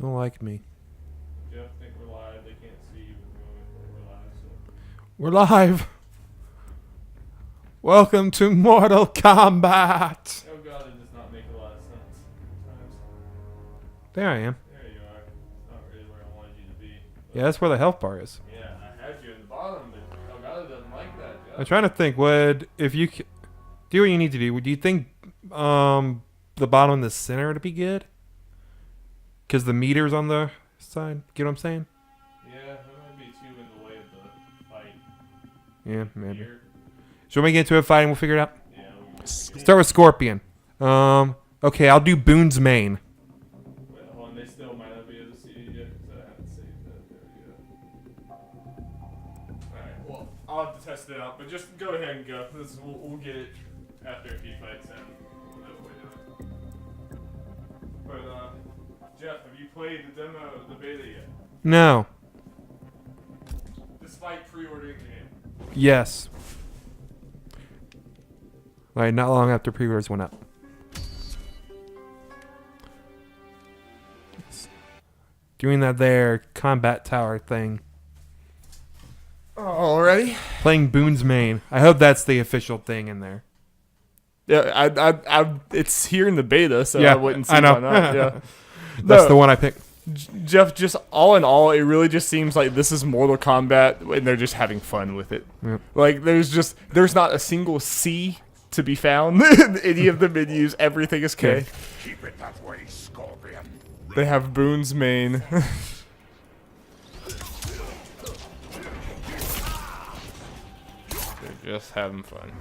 don't like me. Jeff, think we're live. They can't see you at the moment, but we're live. So. We're live. Welcome to Mortal Kombat. Oh god, it does not make a lot of sense sometimes. There I am. There you are. It's not really where I wanted you to be. Yeah, that's where the health bar is. Yeah, I had you in the bottom, but oh god, it doesn't like that, Jeff. I'm trying to think. If you do what you need to do, do you think the bottom and the center to be good? Because the meter's on the side. Get what I'm saying? Yeah, that might be too in the way of the fight. Yeah, maybe. Here. Should we get into a fight and we'll figure it out? Yeah. Start with Scorpion. Okay, I'll do Boone's main. Wait, hold on, they still might not be able to see it yet because I haven't saved that. There we go. Alright, well, I'll have to test it out, but just go ahead and go. We'll get it after a few fights and we'll know what we're doing. But, Jeff, have you played the demo of the beta yet? No. Despite pre-ordering the game. Yes. Like, not long after pre-orders went up. Doing that there combat tower thing. Already? Playing Boone's main. I hope that's the official thing in there. Yeah, it's here in the beta, so Yeah, I wouldn't see I know. why not. Yeah. That's No, the one I picked. Jeff, just all in all, it really just seems like this is Mortal Kombat, and they're just having fun with it. Yep. Like, there's not a single C to be found in any of the menus. Everything is K. Keep it that way, Scorpion. They have Boone's main. They're just having fun.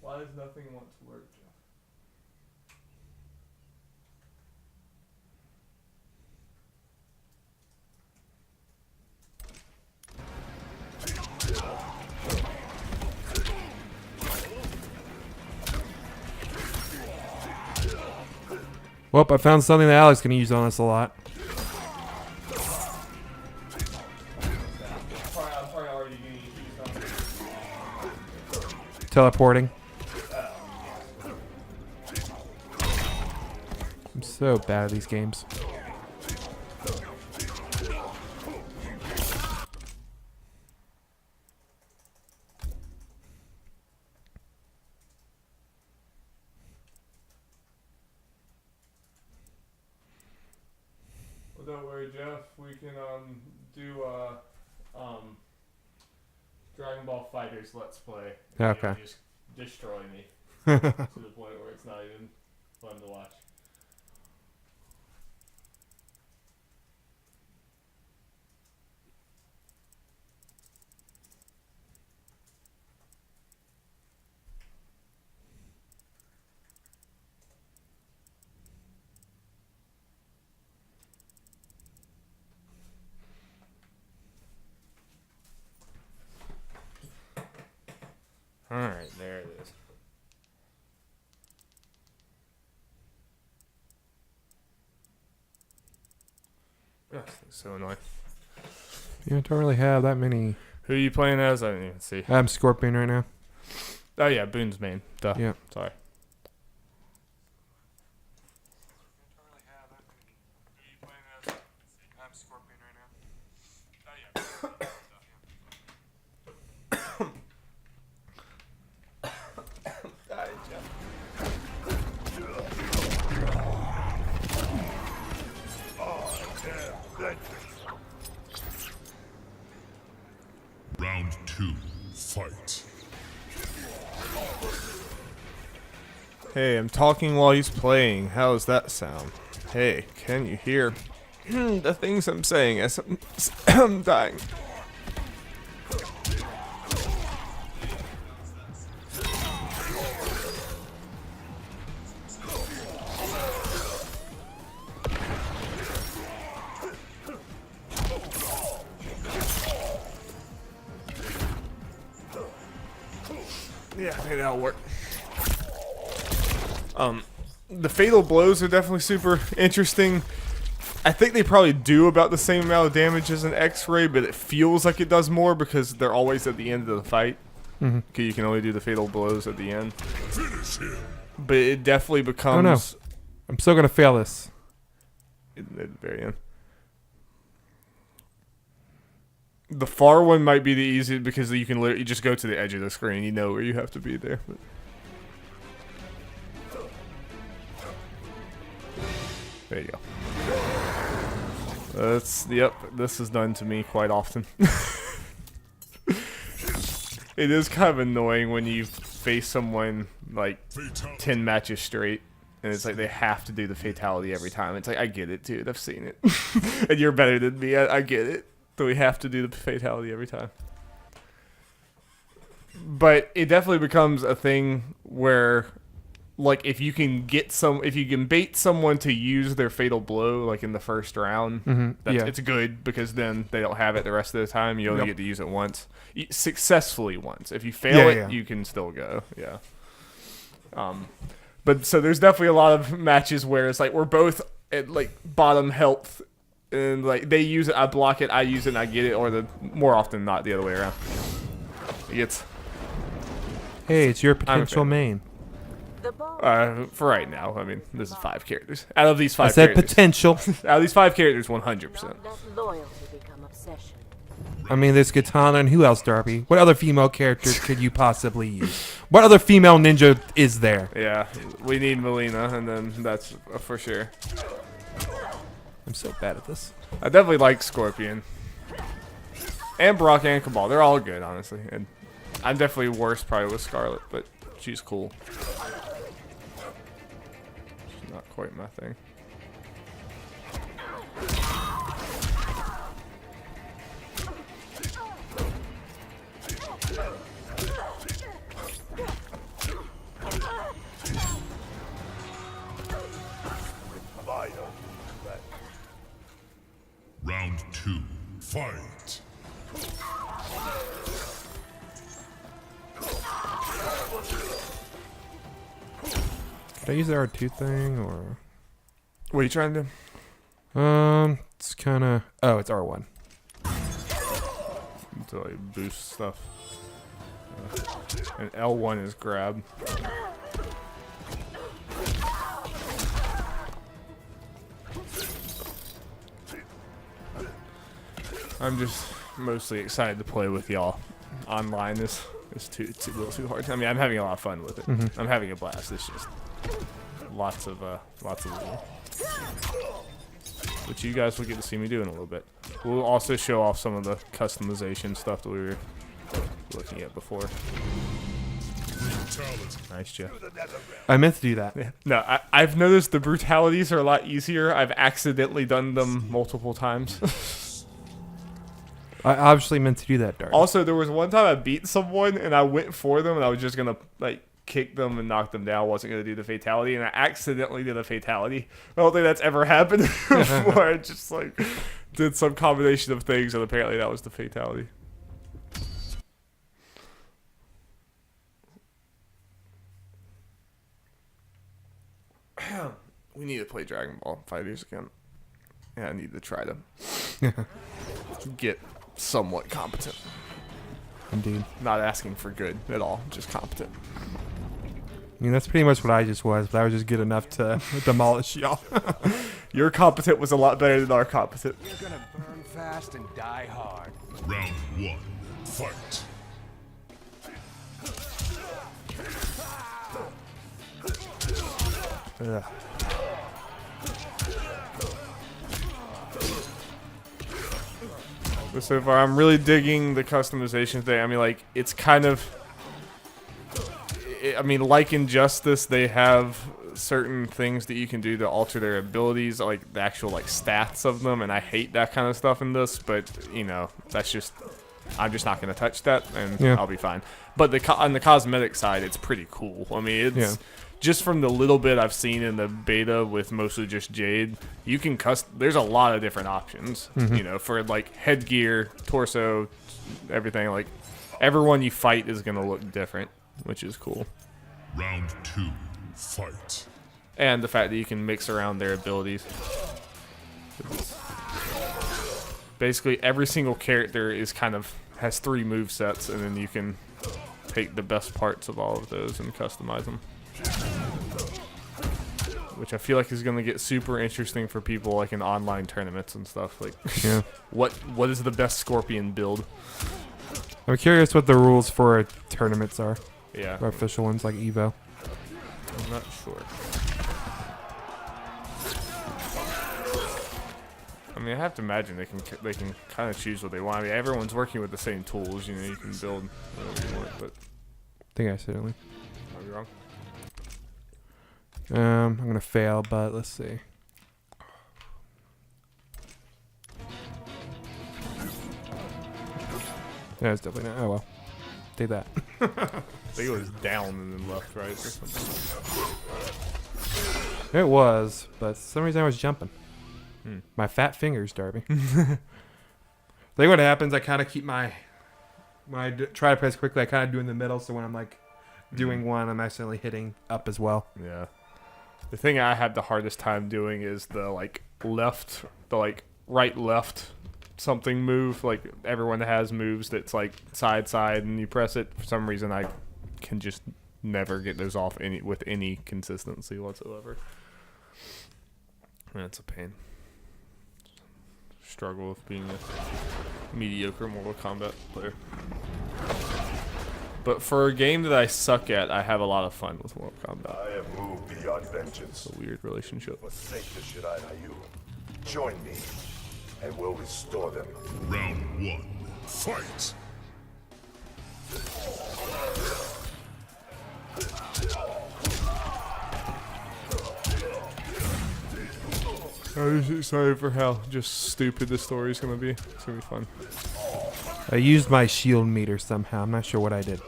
Why does nothing want to work, Jeff? Well, I found something that Alex can use on us a lot. Probably already getting used on. Teleporting. I'm so bad at these games. Well, don't worry, Jeff. We can do Dragon Ball Fighters Let's Play. And Okay. you'll just destroy me to the point where it's not even fun to watch. Alright, there it is. Ugh, that's so annoying. You don't really have that many. Who are you playing as? I didn't even see. I'm Scorpion right now. Oh yeah, Boone's main. Duh. Yeah. Sorry. Round 2, fight. Hey, I'm talking while he's playing. How does that sound? Hey, can you hear the things I'm saying as I'm dying? Yeah, maybe that'll work. The fatal blows are definitely super interesting. I think they probably do about the same amount of damage as an X-ray, but it feels like it does more because they're always at the end of the fight. Mhm. 'Cause you can only do the fatal blows at the end. Finish him. But it definitely becomes I'm still gonna fail this. at the very end. The far one might be the easiest because you can literally just go to the edge of the screen. You know where you have to be there. But there you go. Yep. This is done to me quite often. It is kind of annoying when you face someone like 10 matches straight, and it's like they have to do the fatality every time. It's like, I get it, dude. I've seen it, and you're better than me. I get it. So we have to do the fatality every time. But it definitely becomes a thing where, like, if you can bait someone to use their fatal blow, like in the first round, it's good because then they don't have it the rest of the time. You only get to use it once, successfully once. If you fail you can still go. Yeah. But so there's definitely a lot of matches where it's like we're both at like bottom health, and like they use it, I block it, I use it, and I get it, or more often than not the other way around. Hey, it's your potential main. For right now, I mean, this is 5 characters. Out of these 5 I said characters, potential. out of these 5 characters, 100%. I mean, there's Katana and who else, Darby? What other female characters could you possibly use? What other female ninja is there? Yeah, we need Melina, and then that's for sure. I'm so bad at this. I definitely like Scorpion. And Brock and Cabal. They're all good, honestly. And I'm definitely worse probably with Scarlet, but she's cool. She's not quite my thing. Round 2. Fight. Could I use the R2 thing or? What are you trying to do? It's kind of. Oh, it's R1. To like boost stuff. And L1 is grab. I'm just mostly excited to play with y'all. Online is it's a little too hard. I mean, I'm having a lot of fun with it. I'm having a blast. It's just lots of which you guys will get to see me do in a little bit. We'll also show off some of the customization stuff that we were looking at before. Nice, Jeff. I meant to do that. Yeah. No, I've noticed the brutalities are a lot easier. I've accidentally done them multiple times. I obviously meant to do that, Darby. Also, there was one time I beat someone and I went for them and I was just gonna like kick them and knock them down. I wasn't gonna do the fatality and I accidentally did a fatality. I don't think that's ever happened before. I just like did some combination of things and apparently that was the fatality. We need to play Dragon Ball FighterZ again. Yeah, I need to try to get somewhat competent. Indeed. Not asking for good at all, just competent. I mean, that's pretty much what I just was, but I was just good enough to demolish y'all. Your competent was a lot better than our competent. You're gonna burn fast and die hard. Round 1. Fight. Ugh. But so far, I'm really digging the customization thing. I mean, like, it's kind of... I mean, like Injustice, they have certain things that you can do to alter their abilities, like the actual, like, stats of them, and I hate that kind of stuff in this, but, you know, that's just... I'm just not going to touch that, and I'll be fine. But on the cosmetic side, it's pretty cool. I mean, it's... Just from the little bit I've seen in the beta with mostly just Jade, you can there's a lot of different options, you know, for like headgear, torso, everything. Like everyone you fight is going to look different, which is cool. Round 2. Fight. And the fact that you can mix around their abilities. Basically, every single character is kind of has 3 move sets, and then you can take the best parts of all of those and customize them. Which I feel like is going to get super interesting for people like in online tournaments and stuff. Like, Yeah. what is the best Scorpion build? I'm curious what the rules for tournaments are. Yeah, Or official ones like Evo. I'm not sure. I mean, I have to imagine they can kind of choose what they want. I mean, everyone's working with the same tools. You know, you can build whatever you want, but I think I said it. I'll be wrong. I'm gonna fail, but let's see. Yeah, it's definitely not. Oh well. Take that. I think it was down and then left, right, or something. It was, but for some reason I was jumping. Hmm. My fat fingers, Darby. I think what happens, I kind of keep my when I try to press quickly, I kind of do in the middle, so when I'm like doing one, I'm accidentally hitting up as well. Yeah. The thing I have the hardest time doing is the like left, the like right left something move. Like everyone has moves that's like side and you press it. For some reason, I can just never get those off with any consistency whatsoever. That's a pain. Struggle with being a mediocre Mortal Kombat player. But for a game that I suck at, I have a lot of fun with Mortal Kombat. I have moved beyond vengeance. It's a weird relationship. Forsake the Shirai Ryu. Join me, and we'll restore them. Round 1. Fight. I'm just excited for how just stupid this story is going to be. It's going to be fun. I used my shield meter somehow. I'm not sure what I did.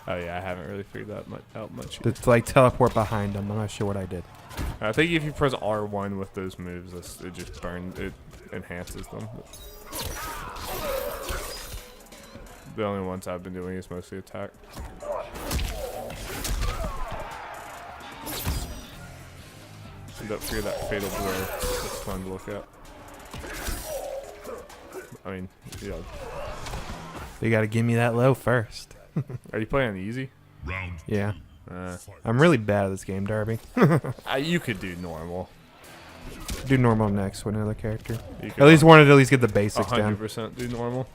Oh yeah, I haven't really figured that out much. To like teleport behind them. I'm not sure what I did. I think if you press R1 with those moves, it just it enhances them. The only ones I've been doing is mostly attack. Don't fear that fatal blow. It's fun to look at. I mean, yeah. You gotta give me that low first. Are you playing on easy? Round Yeah. 2. Fight. I'm really bad at this game, Darby. You could do normal. Do normal next with another character. You could At least wanted to at least get the basics down. 100% do normal.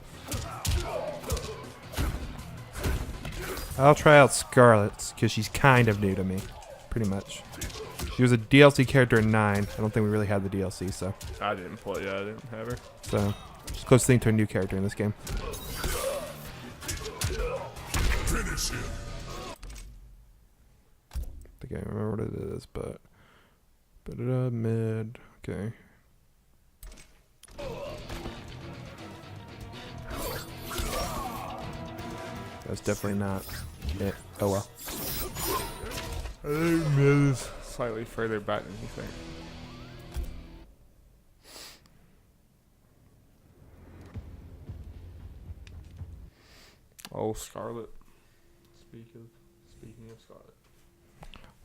I'll try out Scarlet's because she's kind of new to me, pretty much. She was a DLC character in 9. I don't think we really had the DLC, so I didn't play. Yeah, I didn't have her. she's close thing to a new character in this game. Finish him. I think I remember what it is, but mid. Okay. That's definitely not it. Oh well. I think mid is slightly further back than you think. Oh, Scarlet. Speaking of Scarlet.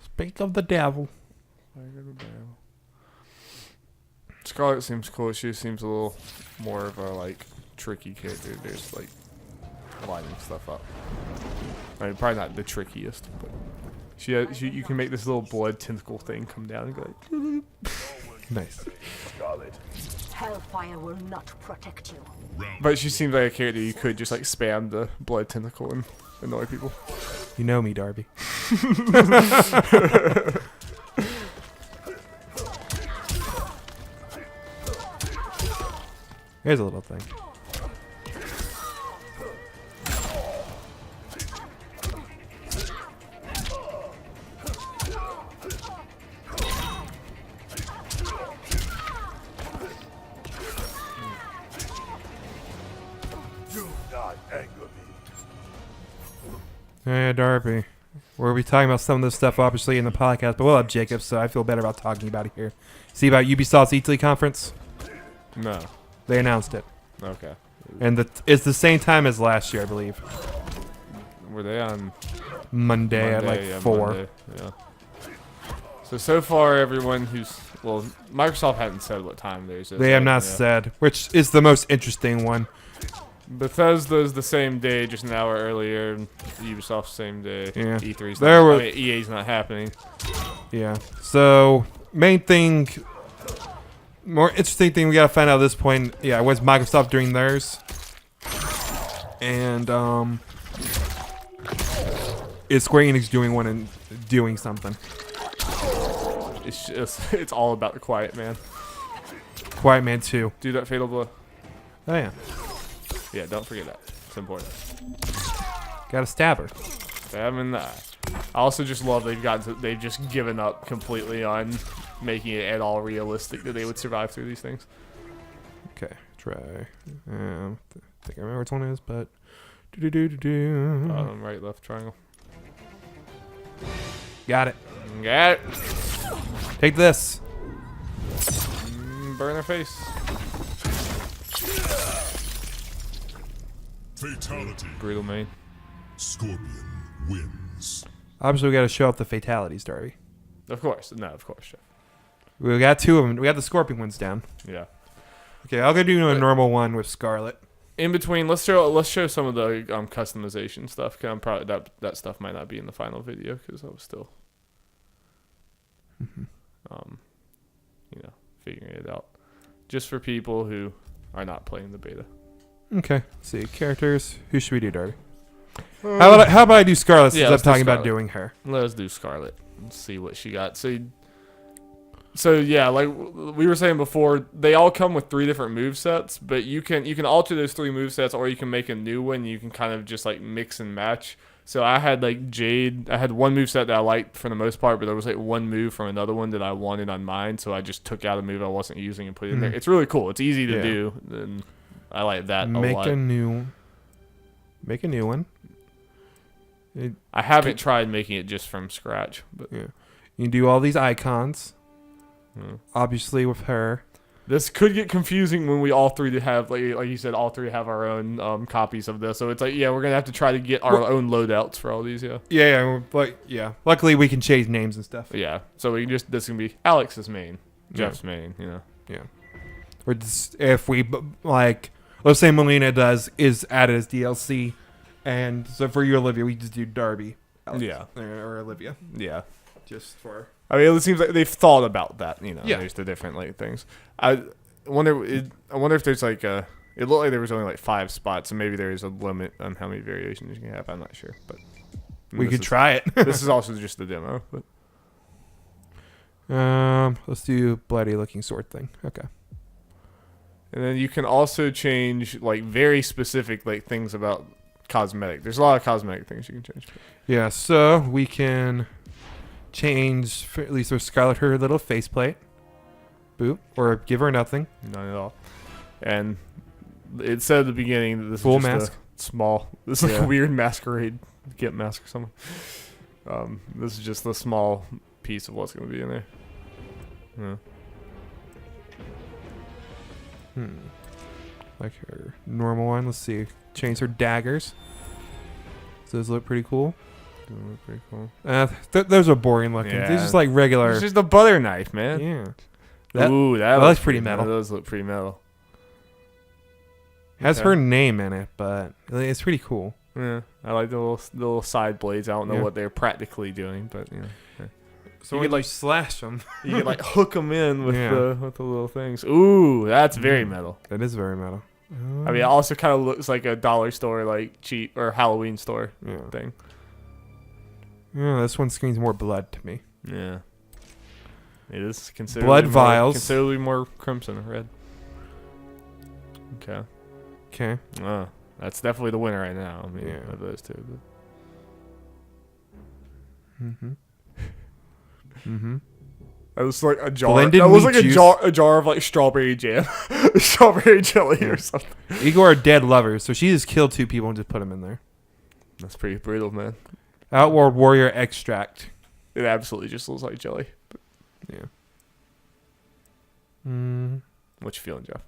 Speak of the devil. Scarlet seems cool. She seems a little more of a like tricky character. There's like lining stuff up. I mean, probably not the trickiest, but you can make this little blood tentacle thing come down and go like. Nice. Scarlet. Hellfire will not protect you. Round But she seems like a character you could just like spam the blood tentacle and annoy people. You know me, Darby. Here's a little thing. Do not anger me. Yeah, Darby. We'll be talking about some of this stuff, obviously, in the podcast, but we'll have Jacob, so I feel better about talking about it here. See about Ubisoft's Italy conference? No. They announced it. Okay. And it's the same time as last year, I believe. Were they on Monday at like yeah, 4. Monday, yeah. So far, everyone who's Microsoft hasn't said what time theirs is. They have right? not Yeah. said, which is the most interesting one. Bethesda's the same day, just an hour earlier. And Ubisoft's same day. Yeah. E3's There not, were- I mean, EA's not happening. Yeah. So main thing, more interesting thing we gotta find out at this point. Yeah, was Microsoft doing theirs, and is Square Enix doing one and doing something? It's all about the Quiet Man. Quiet Man 2. Do that fatal blow. Oh yeah. Yeah, don't forget that. It's important. Gotta stab her. Stab him in the eye. I also just love they've just given up completely on making it at all realistic that they would survive through these things. Okay, try. I think I remember which one it is, but do. Bottom, right, left triangle. Got it. Got it. Take this. Burn her face. Fatality. Brutal main. Scorpion wins. Obviously, we got to show up the fatalities, Darby. Of course. No, of course. Chef. We got 2 of them. We got the Scorpion ones down. Yeah. Okay, I'll go do a normal one with Scarlet. In between, let's show some of the customization stuff. Cause I'm probably that stuff might not be in the final video because I was still, figuring it out. Just for people who are not playing the beta. Okay, let's see. Characters. Who should we do, Darby? How about I do Scarlet since Yeah, I'm let's do talking about Scarlet. doing her? Let us do Scarlet and see what she got. So yeah, like we were saying before, they all come with 3 different movesets, but you can alter those 3 movesets, or you can make a new one. You can kind of just like mix and match. So I had like Jade. I had one moveset that I liked for the most part, but there was like one move from another one that I wanted on mine. So I just took out a move I wasn't using and put it in there. It's really cool. It's easy to Yeah. do, and I like that a Make lot. a new one. I haven't tried making it just from scratch, but Yeah. You can do all these icons. Hmm. Obviously, with her. this could get confusing when we all 3 have like you said, all 3 have our own copies of this. So it's like, yeah, we're gonna have to try to get our own loadouts for all these. Yeah. Luckily, we can change names and stuff. Yeah, so we can just this can be Alex's main, Jeff's main, Yeah. Or just, if we let's say Melina is added as DLC, and so for you, Olivia, we just do Darby. Alex, Yeah. Or Olivia, Yeah. just for. I mean, it seems like they've thought about that. Yeah. There's the different like things. I wonder if there's like it looked like there was only like 5 spots, and maybe there is a limit on how many variations you can have. I'm not sure, but We could try it. This is also just the demo. But Let's do bloody looking sword thing. Okay. and then you can also change like very specific like things about cosmetic. There's a lot of cosmetic things you can change. Yeah, so we can change, for, at least for Scarlet, her little faceplate. Boop. Or give her nothing. None at all. And it said at the beginning that this Full is just mask? a small. This is like Yeah. a weird masquerade get mask or something. This is just a small piece of what's going to be in there. Yeah. Like her normal one. Let's see. Change her daggers. Those look pretty cool. Doing it pretty cool. Those are boring looking. Yeah. These just like regular. It's just a butter knife, man. Yeah. Ooh, that that looks looks pretty metal. That does look pretty metal. Has Okay. her name in it, but it's pretty cool. Yeah, I like the little side blades. I don't know Yeah. what they're practically doing, but So You we could, like slash them. you can like hook them in with Yeah. the little things. Ooh, that's very metal. That is very metal. I mean, it also kind of looks like a dollar store, like cheap or Halloween store Yeah. thing. Yeah, this one screams more blood to me. Yeah, it is considerably Blood more, vials. considerably more crimson or red. Okay, Okay. that's definitely the winner right now. I mean, Yeah. of those two. That was like a jar. Blended that was meat like juice. a jar of like strawberry jam, strawberry jelly or something. Igor are dead lovers, so she just killed 2 people and just put them in there. That's pretty brutal, man. Outward Warrior extract. It absolutely just looks like jelly. Yeah. What you feeling, Jeff?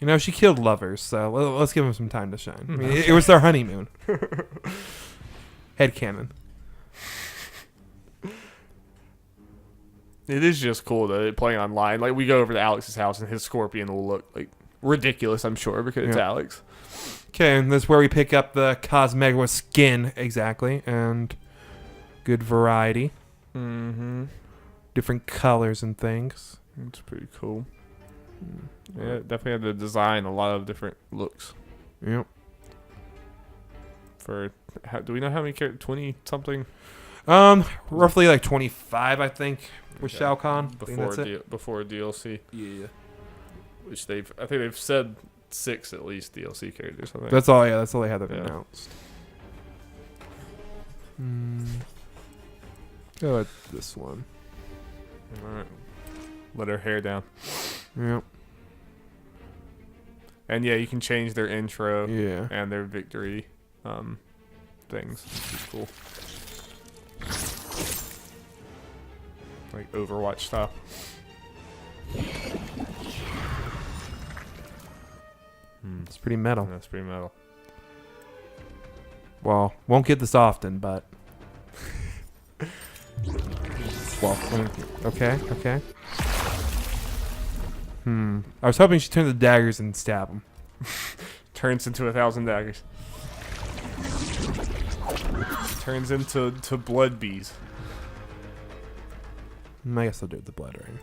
You know, she killed lovers, so let's give them some time to shine. I mean, it was their honeymoon. Headcanon. It is just cool though, playing online. Like we go over to Alex's house and his scorpion will look like ridiculous, I'm sure, because it's Yeah. Alex. Okay, and that's where we pick up the cosmetic skin, exactly, and good variety. Mm-hmm. Different colors and things. It's pretty cool. Yeah, definitely had to design a lot of different looks. Yep. Do we know how many characters? 20 something Roughly like 25, I think, with Shao Kahn. I think that's it. before DLC, Yeah. which I think they've said 6 at least DLC characters. I think. That's all. Yeah, that's all they had that Yeah. announced. Go with this one. All right. Let her hair down. Yep. And yeah, you can change their intro Yeah. and their victory things, which is cool. Like Overwatch style. It's pretty metal. That's pretty metal. Well, won't get this often, but. Well, okay. I was hoping she'd turn the daggers and stab him. Turns into 1,000 daggers. Turns into blood bees. I guess I'll do it with the blood ring.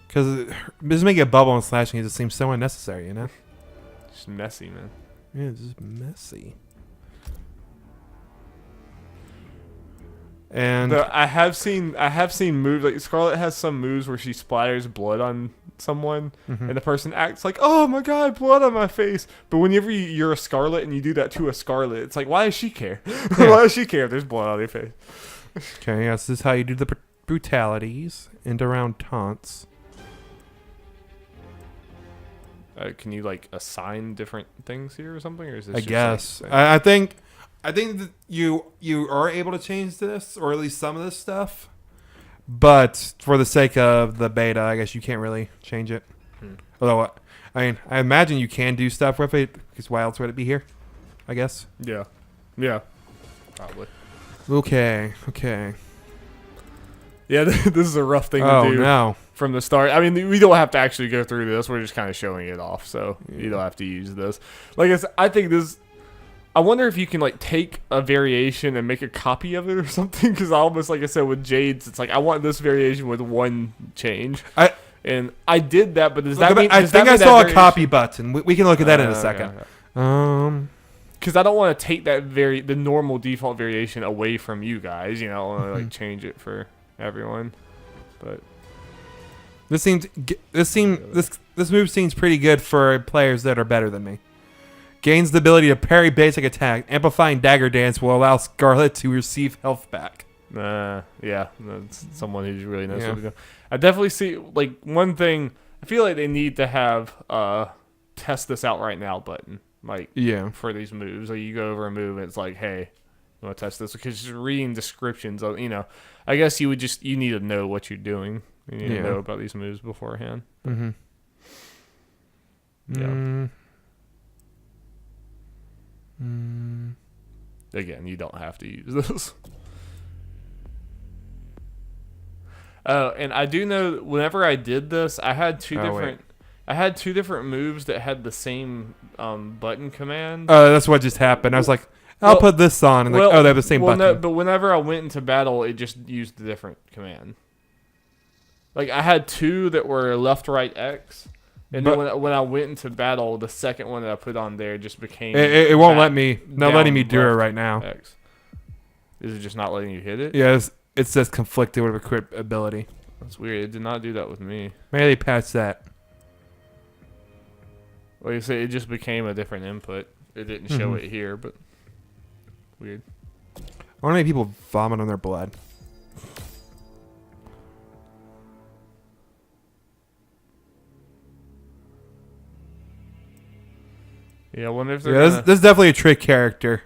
Because just making a bubble and slashing it just seems so unnecessary, you know? Just messy, man. Yeah, it's just messy. And I have seen moves like Scarlet has some moves where she splatters blood on someone and the person acts like, oh my god, blood on my face. But whenever you're a Scarlet and you do that to a Scarlet, it's like, why does she care? Why does she care if there's blood on your face? okay, yes, this is how you do the brutalities and around taunts. Can you like assign different things here or something, or is this? I just, guess. Like, I think that you are able to change this, or at least some of this stuff. But for the sake of the beta, I guess you can't really change it. Although, I imagine you can do stuff with it, because why else would it be here? I guess. yeah, probably. Okay. Yeah, this is a rough thing to Oh do no. from the start. I mean, we don't have to actually go through this. We're just kind of showing it off, so you don't have to use this. Like I said, I think this. I wonder if you can like take a variation and make a copy of it or something. Because almost like I said with Jade's, it's like I want this variation with one change. And I did that, but does that mean? I think I saw a copy button. We can look at that in a second. Okay. Because I don't want to take that the normal default variation away from you guys. You know, I want to like change it for everyone. But this move seems pretty good for players that are better than me. Gains the ability to parry basic attack. Amplifying dagger dance will allow Scarlet to receive health back. yeah, that's someone who really knows what to do. I definitely see like one thing. I feel like they need to have test this out right now button. Like for these moves, like you go over a move and it's like, hey, you want to test this? Because just reading descriptions of, I guess you need to know what you're doing. You need to know about these moves beforehand. Yeah. Again, you don't have to use this. Oh, and I do know that whenever I did this, I had two different moves that had the same button command. That's what just happened. I was like, I'll put this on, and they have the same button. No, but whenever I went into battle, it just used a different command. Like I had two that were left, right, X. And then when I went into battle, the second one that I put on there just became. It won't let me. Not letting me do it right now. X. Is it just not letting you hit it? Yes, it says conflicted with equip ability. That's weird. It did not do that with me. Maybe they patched that. Like I say, it just became a different input. It didn't show it here, but weird. I wonder how many people vomit on their blood. Yeah, I wonder if they're this is definitely a trick character.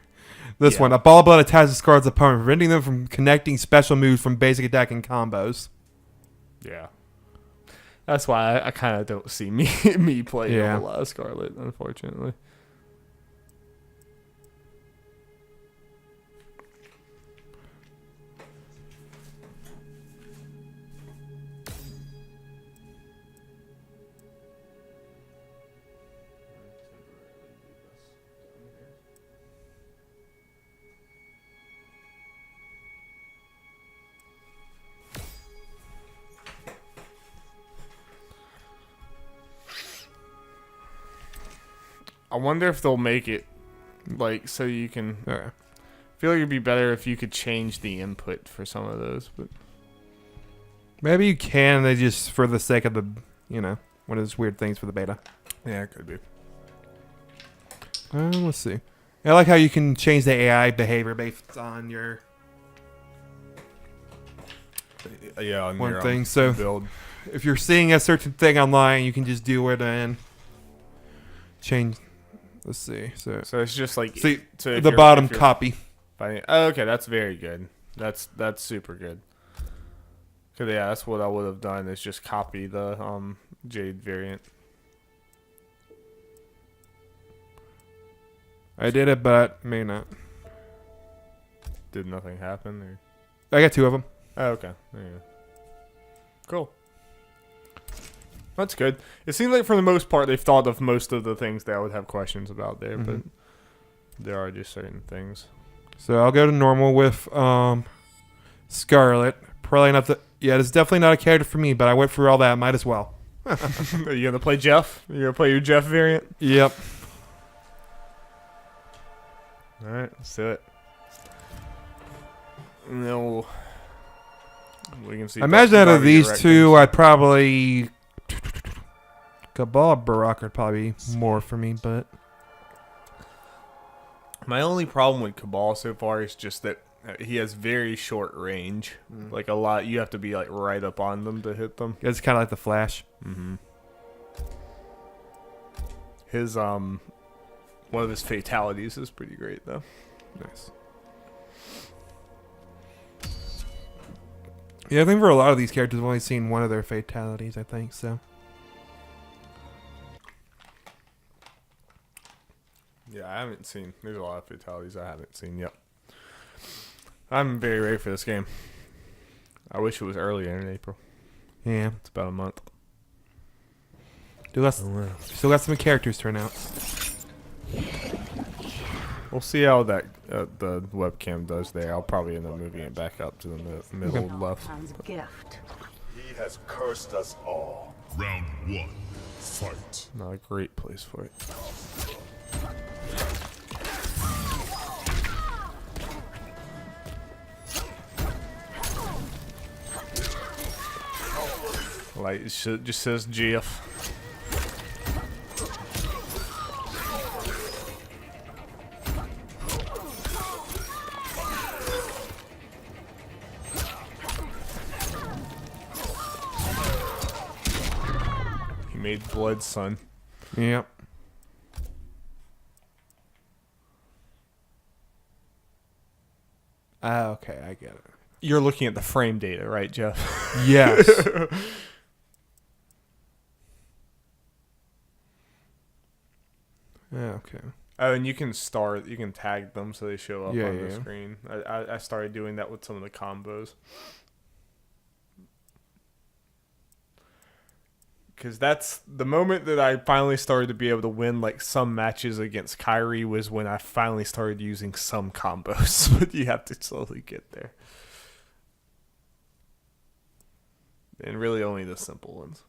This one. A ball of blood attaches Scarlet's opponent, preventing them from connecting special moves from basic attack and combos. Yeah. That's why I kind of don't see me playing a lot of Scarlet, unfortunately. I wonder if they'll make it like so you can. Okay. I feel like it'd be better if you could change the input for some of those, but Maybe you can. They just for the sake of the one of those weird things for the beta. yeah, it could be. Let's see. I like how you can change the AI behavior based on your Yeah, on one your, thing. So build. if you're seeing a certain thing online, you can just do it and change. Let's see. So So it's just like see so if the you're- bottom if you're copy. finding- oh, okay, that's very good. That's super good. Cause yeah, that's what I would have done is just copy the Jade variant. I did it, but may not. Did nothing happen or? I got 2 of them. Oh, okay. There you go. Cool. That's good. It seems like for the most part they've thought of most of the things that I would have questions about there, but there are just certain things. So I'll go to normal with Scarlet. Probably not the. Yeah, it's definitely not a character for me, but I went through all that. Might as well. Are you gonna play Jeff? You gonna play your Jeff variant? Yep. All right, let's do it. And then we can see. I imagine out of Barbie these Direct 2, games. I'd probably Cabal Barak would probably be more for me, but My only problem with Cabal so far is just that he has very short range. Like a lot, you have to be like right up on them to hit them. it's kind of like the Flash. His one of his fatalities is pretty great though. Nice. Yeah, I think for a lot of these characters, I've only seen one of their fatalities. I think so. Yeah, I haven't seen. There's a lot of fatalities I haven't seen yet. I'm very ready for this game. I wish it was earlier in April. Yeah. It's about a month. Still got some characters turn out. We'll see how that the webcam does there. I'll probably end up moving it back up to the middle left. Man's gift. He has cursed us all. Round 1. Fight. Not a great place for it. Like it just says GF. He made blood, son. Yep. Okay, I get it. You're looking at the frame data, right, Jeff? Yes. Okay. Oh, and you can tag them so they show up Yeah, on the yeah. screen. I started doing that with some of the combos. Because that's the moment that I finally started to be able to win like some matches against Kyrie was when I finally started using some combos. But you have to slowly get there. And really only the simple ones.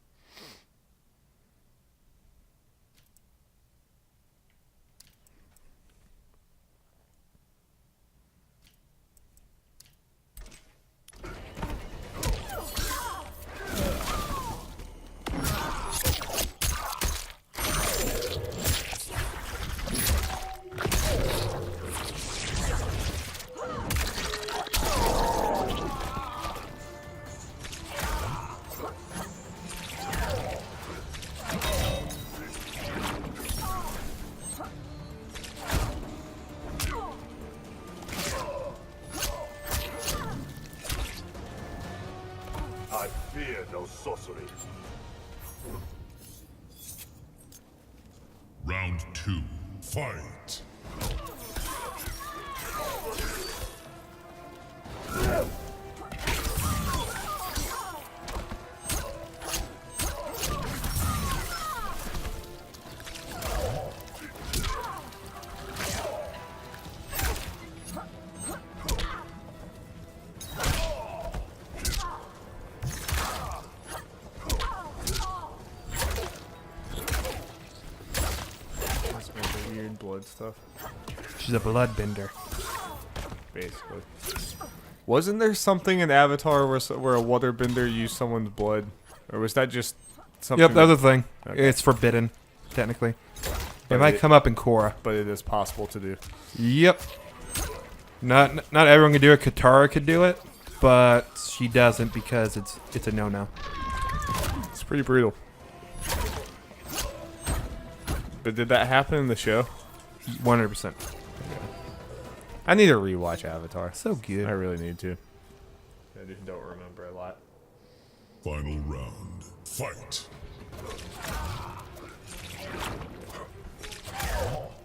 I fear no sorcery. Round 2. Fight. weird blood stuff. She's a bloodbender. Basically. Wasn't there something in Avatar where a waterbender used someone's blood? Or was that just something? Yep, that's the thing. Okay. It's forbidden, technically. But It might come up in Korra. But it is possible to do. Yep. Not everyone can do it. Katara could do it, but she doesn't because it's a no-no. It's pretty brutal. But did that happen in the show? 100%. I need to rewatch Avatar. So good. I really need to. I just don't remember a lot. Final round. Fight.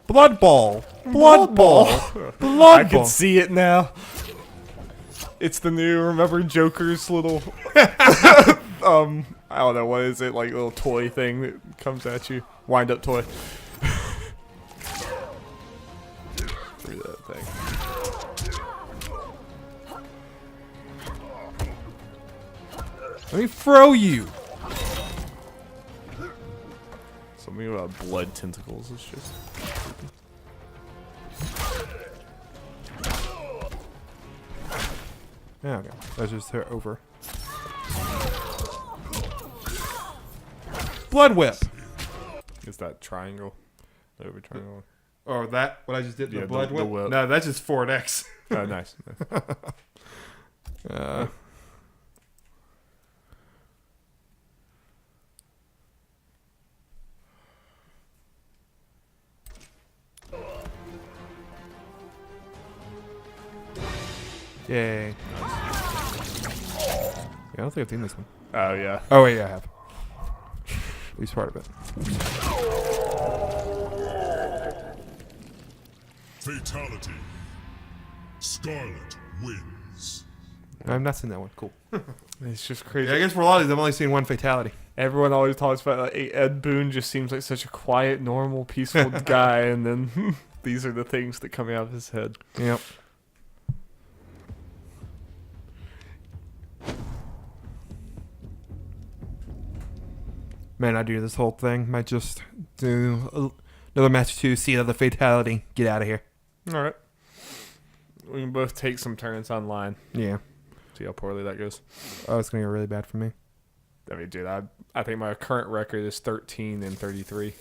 Blood ball. Blood ball. Blood I can ball. see it now. It's the new, remember Joker's little, I don't know, what is it, like little toy thing that comes at you? Wind up toy. Through that thing. Let me throw you. Something about blood tentacles is just creepy. Yeah, okay. Let's just hit over. Blood whip. Is that triangle? Over triangle? Oh, that? What I just did? Yeah, The blood the whip? whip. No, that's just forward X. Oh, nice. Yay. Yeah, I don't think I've seen this one. Oh, yeah. Oh, wait, yeah, I have. At least part of it. Fatality. Scarlet wins. I've not seen that one. Cool. It's just crazy. Yeah, I guess for a lot of these, I've only seen one fatality. Everyone always talks about like Ed Boon just seems like such a quiet, normal, peaceful guy, and then these are the things that come out of his head. Yep. Man, I do this whole thing. Might just do another match to see another fatality. Get out of here. All right. We can both take some turns online. Yeah. See how poorly that goes. Oh, it's going to go really bad for me. I mean, dude, I think my current record is 13 and 33.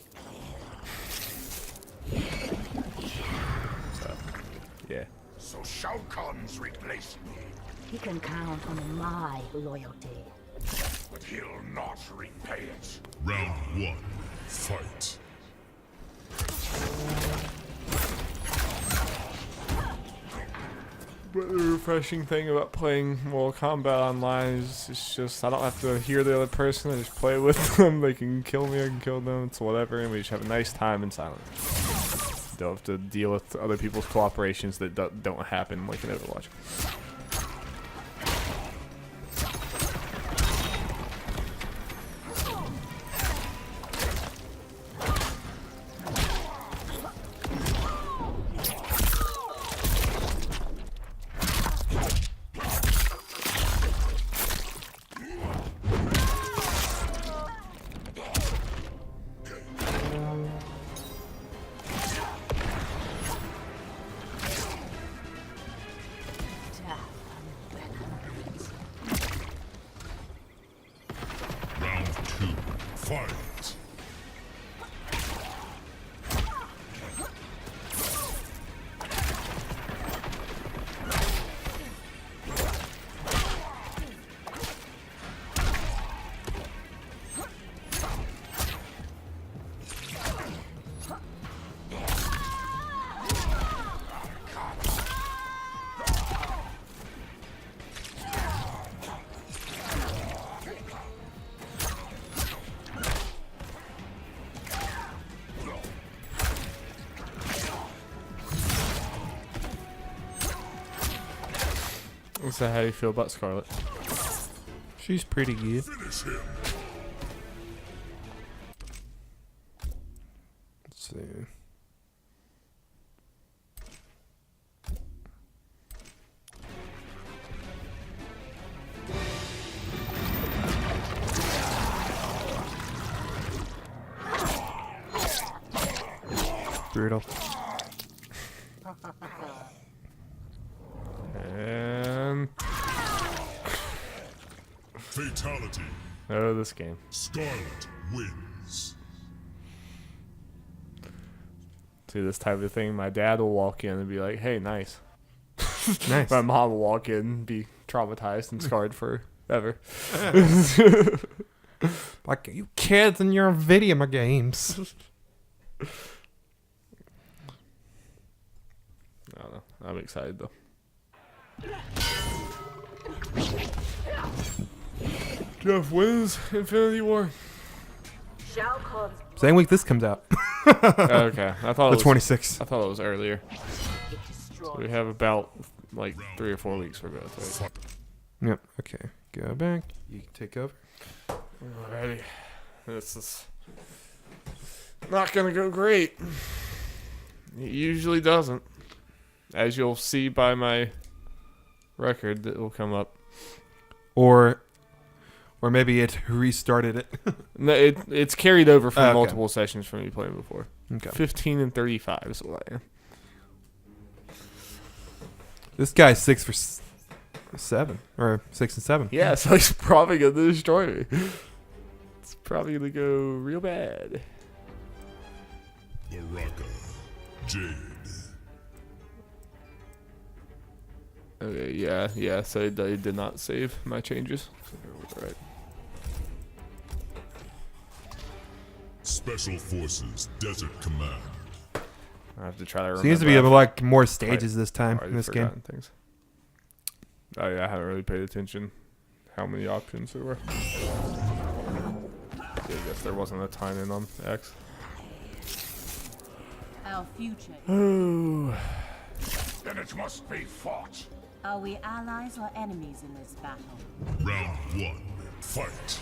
So, yeah. So Shao Kahn's replaced me, He can count on my loyalty. but he'll not repay it. Round 1. Fight. But the refreshing thing about playing Mortal Kombat online is it's just I don't have to hear the other person. I just play with them. They can kill me, I can kill them. It's whatever, and we just have a nice time in silence. Don't have to deal with other people's cooperations that don't happen like in Overwatch. Round 2. Fight. So how do you feel about Scarlet? She's pretty good. Finish him. Let's see. Brutal. And Fatality. oh, this game. Scarlet wins. See, this type of thing, my dad will walk in and be like, "Hey, nice." Nice. My mom will walk in and be traumatized and scarred forever. Like, you kids and your video games. I don't know. I'm excited though. Jeff wins Infinity War. Shao Kahn's Same week this comes out. Okay, I thought The it was 26th. I thought it was earlier. get So we destroyed. have about like 3 or 4 weeks for both. Right? Yep. Okay. Go back. You can take over. Alrighty. This is not gonna go great. It usually doesn't. As you'll see by my record that will come up. Or maybe it restarted it. No, it's carried over from Okay. multiple sessions from me playing before. Okay. 15 and 35 is what I am. This guy's 6 for 7 or 6 and 7. Yeah, so he's probably gonna destroy me. It's probably gonna go real bad. Baraka. Jade. Okay, yeah. So it did not save my changes. All right. Special Forces Desert Command. I have to try to remember. Seems to be I've like more stages this time already in this game. forgotten things. Oh yeah, I haven't really paid attention how many options there were. I guess there wasn't a time in on X. Our future. Oh. Then it must be fought. Are we allies or enemies in this battle? Round 1. Fight.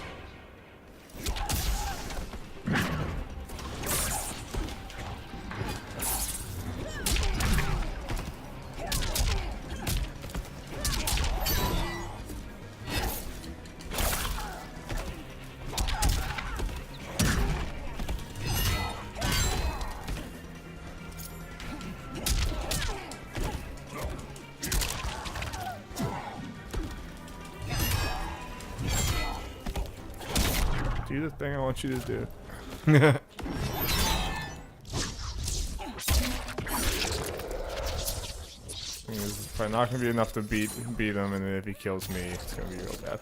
Do the thing I want you to do. It's probably not gonna be enough to beat him, and then if he kills me, it's gonna be real bad.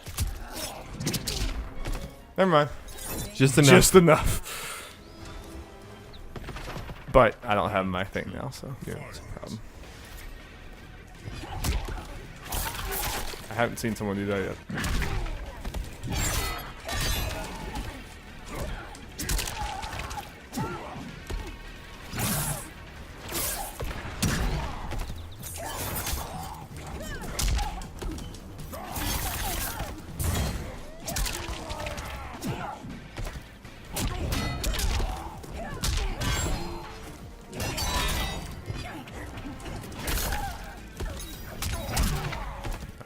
Never mind. Just enough. Just enough. But I don't have my thing now, so yeah, that's a problem. I haven't seen someone do that yet.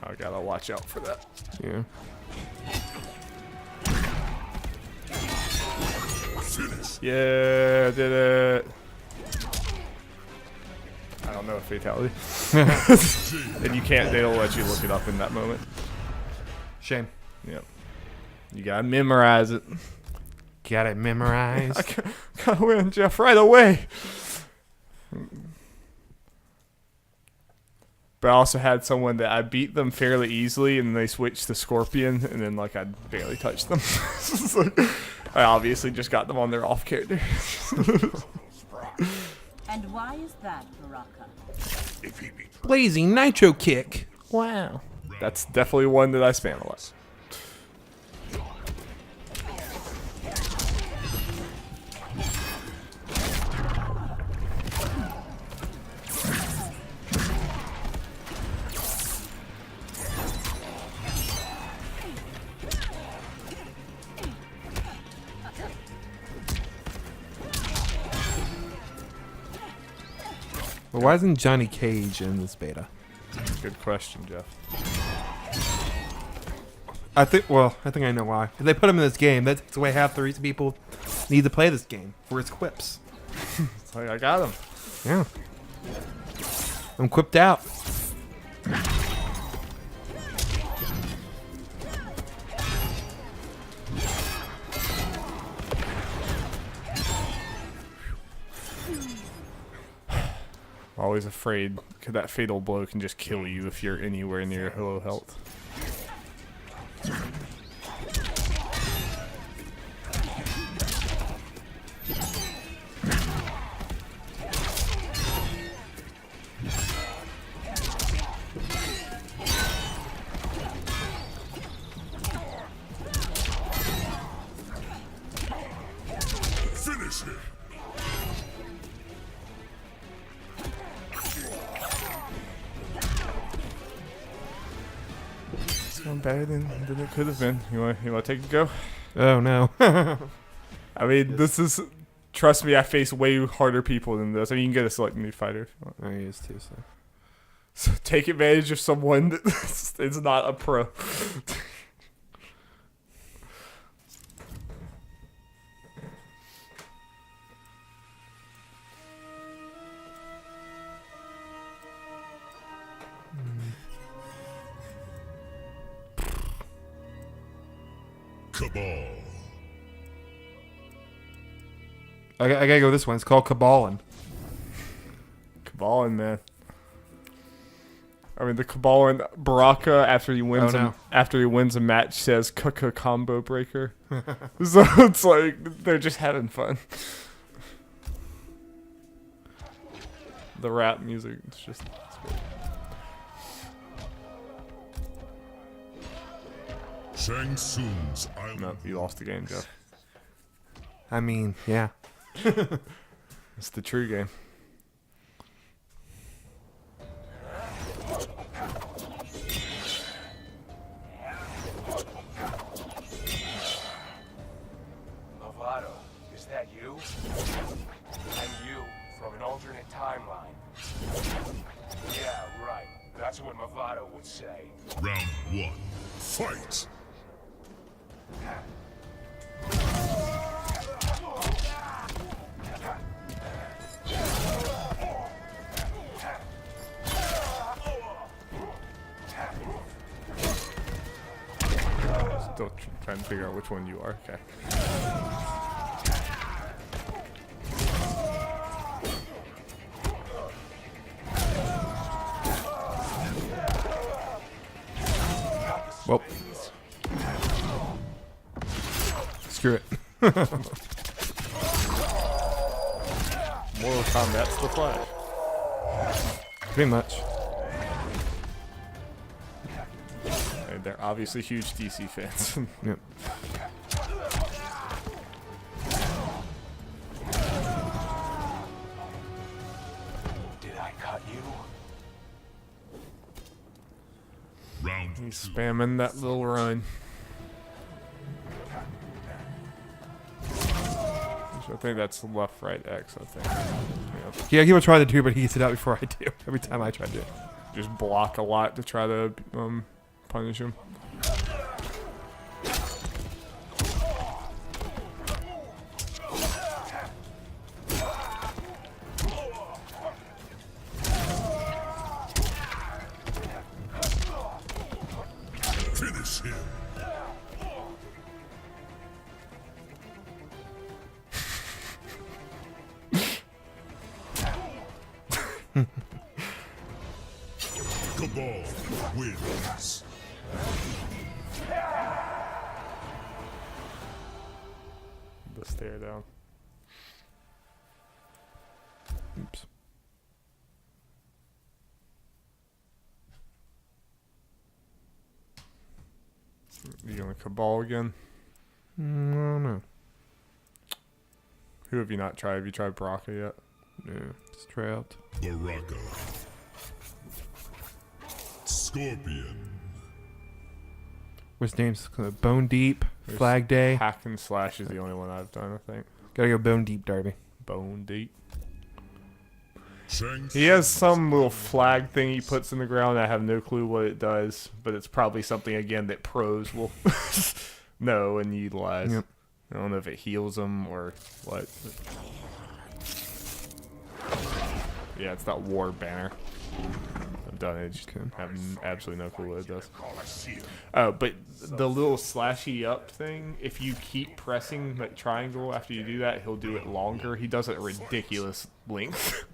I gotta watch out for that. Yeah. Yeah, did it. I don't know if fatality. And you can't, they'll let you look it up in that moment. Shame. Yep. You gotta memorize it. Got it memorized. Gotta win, Jeff, right away. But I also had someone that I beat them fairly easily, and they switched to Scorpion, and then like I barely touched them. It's like, I obviously just got them on their off character. And why is that, Baraka? If he be Blazing Nitro Kick. Wow. That's definitely one that I spam a lot. Well, why isn't Johnny Cage in this beta? Good question, Jeff. I think I know why. If they put him in this game, that takes away half the reason people need to play this game for its quips. It's like, I got him. Yeah. I'm equipped out. Always afraid, cause that fatal blow can just kill you if you're anywhere near low health. Finish him. It's better than it could have been. You want to take a go? Oh no. I mean, this is. Trust me, I face way harder people than this. I mean, you can get a select new fighter if you want. Oh, he is too. So. So take advantage of someone that is not a pro. Cabal. I gotta go this one. It's called Cabalin. Cabalin, man. I mean, the Cabalin Baraka after he wins after he wins a match says "Kaka combo breaker," so it's like they're just having fun. The rap music, it's just. Shang Tsung's island. No, you lost the game, Jeff. I mean, yeah. It's the true game. Lovato, is that you? And you from an alternate timeline. Yeah, right. That's what Lovato would say. Round 1. Fight. Still trying to figure out which one you are. Okay. Well. Screw it. Mortal Kombat's the Flash. Pretty much. And they're obviously huge DC fans. Yep. Did I cut you? Round 2. He's spamming that little run. I think that's left, right, X, I think. Yep. Yeah, he will try to do, but he gets it out before I do. Every time I try to do it. Just block a lot to try to punish him. Finish him. Cabal wins. The stare down. Oops. You gonna Cabal again? No, no. Who have you not tried? Have you tried Baraka yet? No. Just try out. Baraka. Scorpion. What's name's Bone Deep, There's Flag Day. Hack and Slash is the only one I've done, I think. Gotta go Bone Deep, Darby. Bone Deep. Shang He has some little flag thing he puts in the ground. I have no clue what it does, but it's probably something, again, that pros will know and utilize. Yep. I don't know if it heals them or what. Yeah, it's that war banner. I've done it. Just have absolutely no clue what it does. Oh, but the little slashy up thing, if you keep pressing like triangle after you do that, he'll do it longer. He does it at ridiculous length.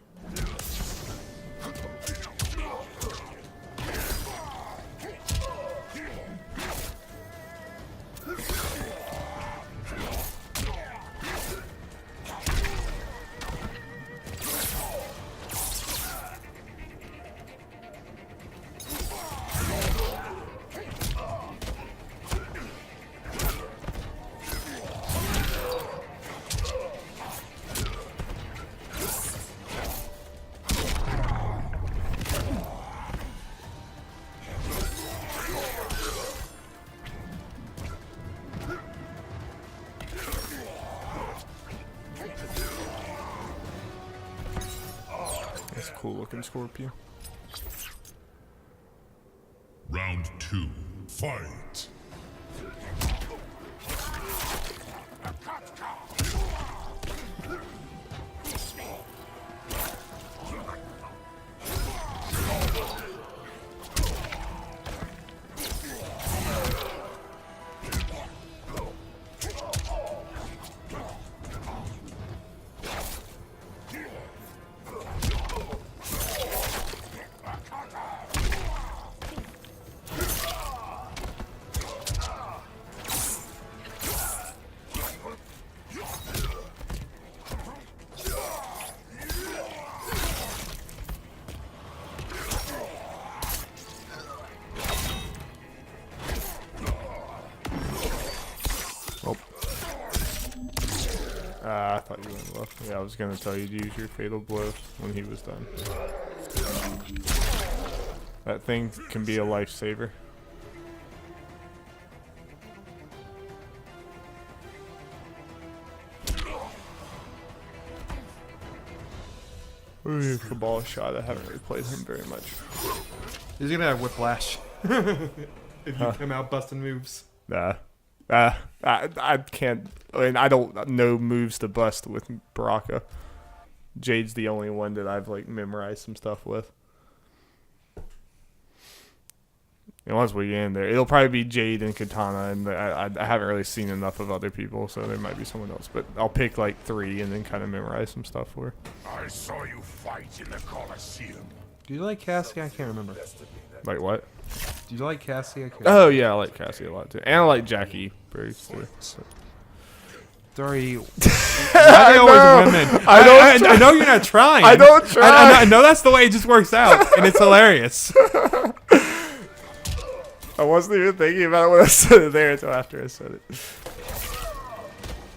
That's a cool looking Scorpion. Round 2. Fight. I thought you went left. Yeah, I was gonna tell you to use your fatal blow when he was done. That thing can be a lifesaver. Ooh, Cabal shot. I haven't really played him very much. He's gonna have whiplash if you come out busting moves. Nah. I can't. I mean, I don't know moves to bust with Baraka. Jade's the only one that I've like memorized some stuff with. And once we get in there, it'll probably be Jade and Katana, and I haven't really seen enough of other people, so there might be someone else. But I'll pick like 3 and then kind of memorize some stuff for her. I saw you fight in the Colosseum. Do you like Cassie? I can't remember. Like what? Do you like Cassie? I can't Oh yeah, I like Cassie a lot too, and I like Jackie Bruce too. So. Sorry. Why are they always women? I know you're not trying. I don't try. I know that's the way it just works out, and it's hilarious. I wasn't even thinking about it when I said it there until after I said it.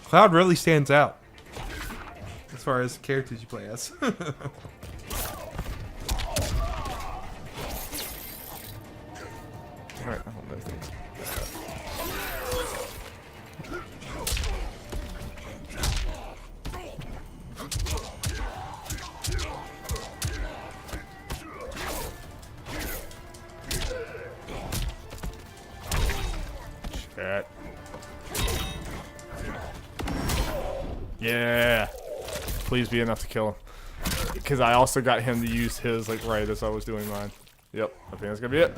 Cloud really stands out as far as characters you play as. Alright, I don't know things. Shit. Yeah. Please be enough to kill him. Because I also got him to use his like right as I was doing mine. Yep, I think that's gonna be it.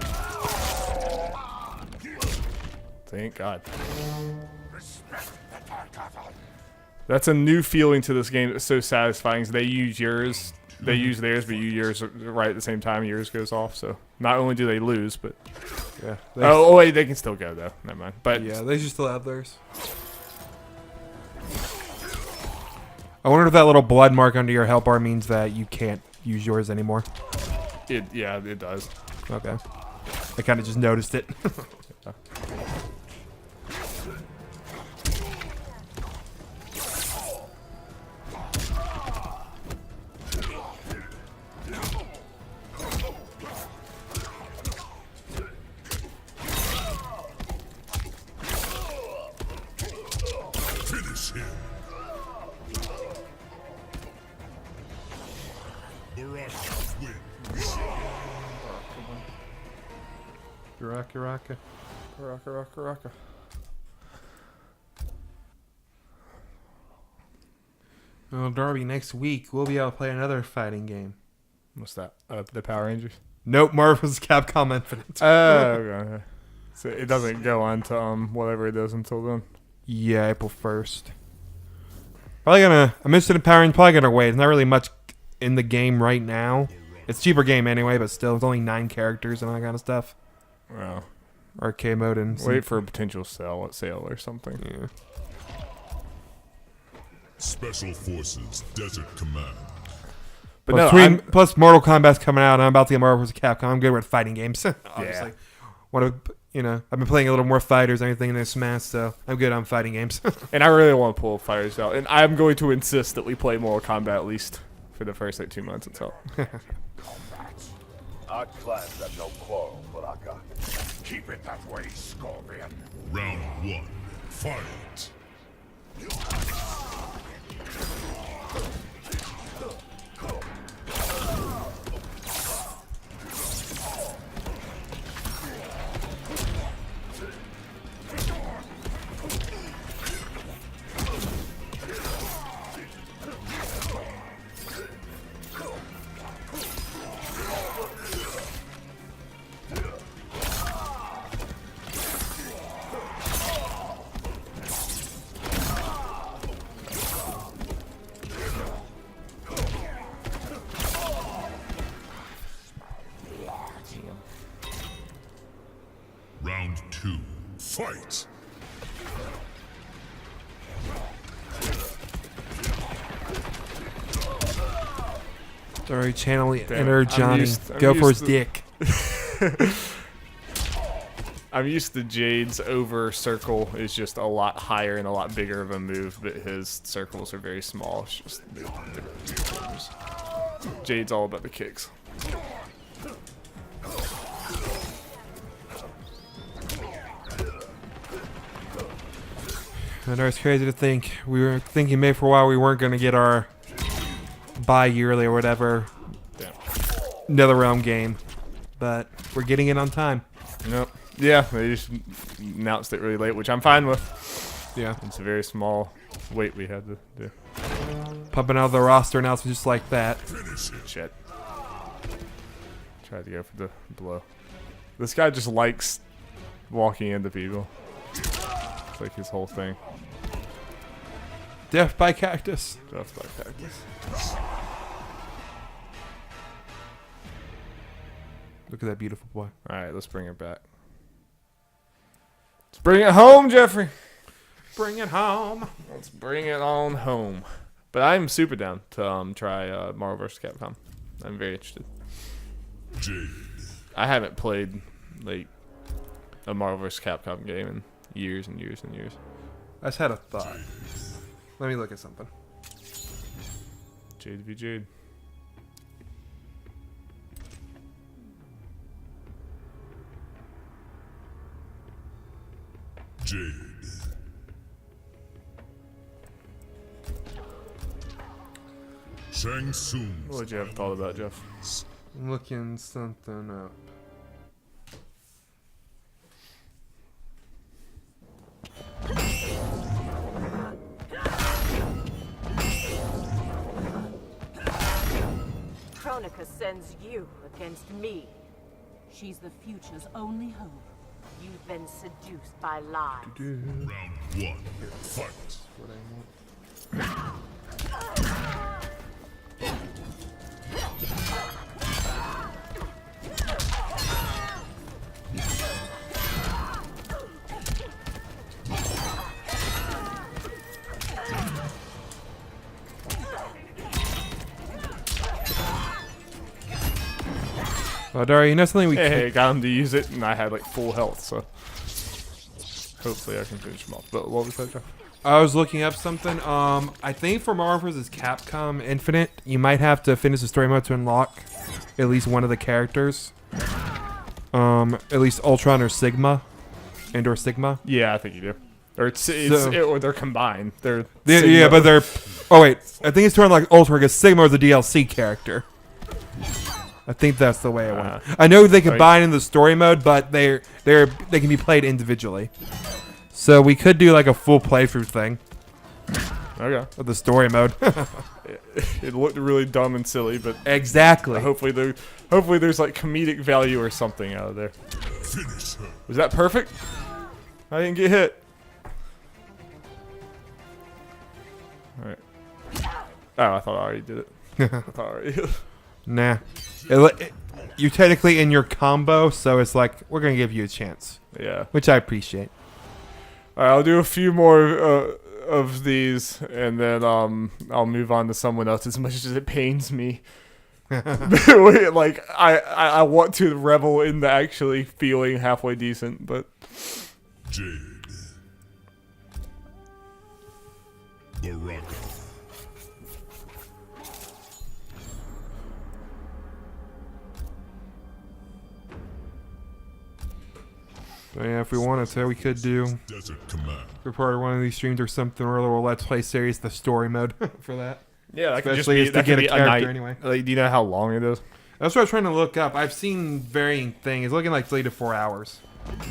Thank God. That's a new feeling to this game that's so satisfying. They use yours, they use theirs, but you yours right at the same time. Yours goes off, so not only do they lose, but yeah. Oh wait, they can still go though. Never mind. But yeah, they should still have theirs. I wonder if that little blood mark under your health bar means that you can't use yours anymore. Yeah, it does. Okay. I kind of just noticed it. Yeah. Finish him. Baraka wins. Raka. Raka. Well, Darby, next week we'll be able to play another fighting game. What's that? The Power Rangers. Nope, Marvel vs. Capcom Infinite. Okay. So it doesn't go on to whatever it is until then. Yeah, April 1st. I'm interested in Power Rangers. Probably gonna wait. There's not really much in the game right now. It's a cheaper game anyway, but still, it's only 9 characters and all that kind of stuff. Wow. Arcade mode and Wait for a potential sale or something. Yeah. Special Forces Desert Command. But Plus Mortal Kombat's coming out, and I'm about to get Marvel vs. Capcom. I'm good with fighting games. Obviously. I've been playing a little more fighters and everything in this Smash, so I'm good on fighting games. and I really want to pull fighters out, and I'm going to insist that we play Mortal Kombat at least for the first 2 months until. Our clans have no quarrel, but I got it. Keep it that way, Scorpion. Round 1. Fight. Round 2. Fight. Sorry, channel inner Johnny. I'm Go for his used to- dick. I'm used to Jade's over circle is just a lot higher and a lot bigger of a move, but his circles are very small. It's just Jade's all about the kicks. I know it's crazy to think. We were thinking maybe for a while we weren't going to get our bi-yearly or whatever NetherRealm game, but we're getting it on time. Nope. Yeah, they just announced it really late, which I'm fine with. Yeah. It's a very small wait we had to do. Pumping out the roster announcements just like that. Shit. Tried to go for the blow. This guy just likes walking into people. It's like his whole thing. Death by Cactus. Death by Cactus. Look at that beautiful boy. Alright, let's bring her back. Let's bring it home, Jeffrey. Bring it home. Let's bring it on home. But I'm super down to try Marvel vs. Capcom. I'm very interested. Jade. I haven't played like a Marvel vs. Capcom game in years and years and years. I just had a thought. Let me look at something. Jade v Jade. Jade. Shang Tsung. What would you have thought about, Jeff? I'm looking something up. Kronika sends you against me. She's the future's only hope. You've been seduced by lies. Round 1. Fight. Oh, Daria, you know something we Hey, got him to use it, and I had like full health, so hopefully I can finish him off. But what was that, Jeff? I was looking up something. I think for Marvel vs. Capcom Infinite, you might have to finish the story mode to unlock at least one of the characters. At least Ultron or Sigma, or Sigma. Yeah, I think you do. Or or they're combined. They're Yeah, but they're. Oh wait, I think it's to unlock Ultron because Sigma is a DLC character. I think that's the way it went. I know they combine in the story mode, but they can be played individually. So we could do like a full playthrough thing Okay. of the story mode. it looked really dumb and silly, but Exactly. hopefully there's like comedic value or something out of there. Finish her. Was that perfect? I didn't get hit. All right. Oh, I thought I already did it. I thought I already did it. Nah. You're technically in your combo, so it's like, we're going to give you a chance, Yeah. which I appreciate. All right, I'll do a few more of these, and then I'll move on to someone else. As much as it pains me, like I want to revel in the actually feeling halfway decent, but Jade. Baraka. So yeah, if we wanted to, we could do Desert Command. for part of one of these streams or something, or a little Let's Play series, the story mode for that. yeah, that could just Especially be to that get could a be character night. anyway. Like, do you know how long it is? That's what I was trying to look up. I've seen varying things. It's looking like 3 to 4 hours.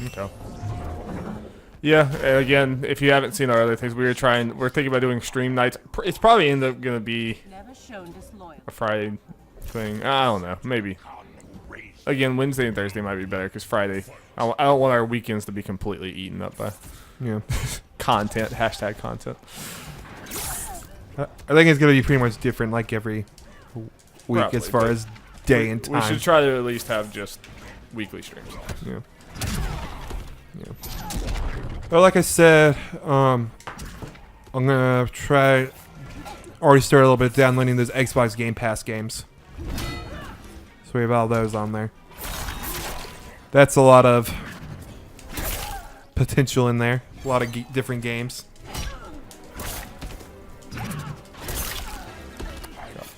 Okay. Yeah, and again, if you haven't seen our other things, we're thinking about doing stream nights. It's probably end up gonna be Never shown disloyal. a Friday thing. I don't know, maybe. Again, Wednesday and Thursday might be better because Friday, I don't want our weekends to be completely eaten up by Yeah. content. Hashtag content. I think it's going to be pretty much different like every week Probably, as far but as day and time. We should try to at least have just weekly streams. Yeah. Well, like I said, I'm gonna try. Already started a little bit downloading those Xbox Game Pass games, so we have all those on there. That's a lot of potential in there. A lot of different games.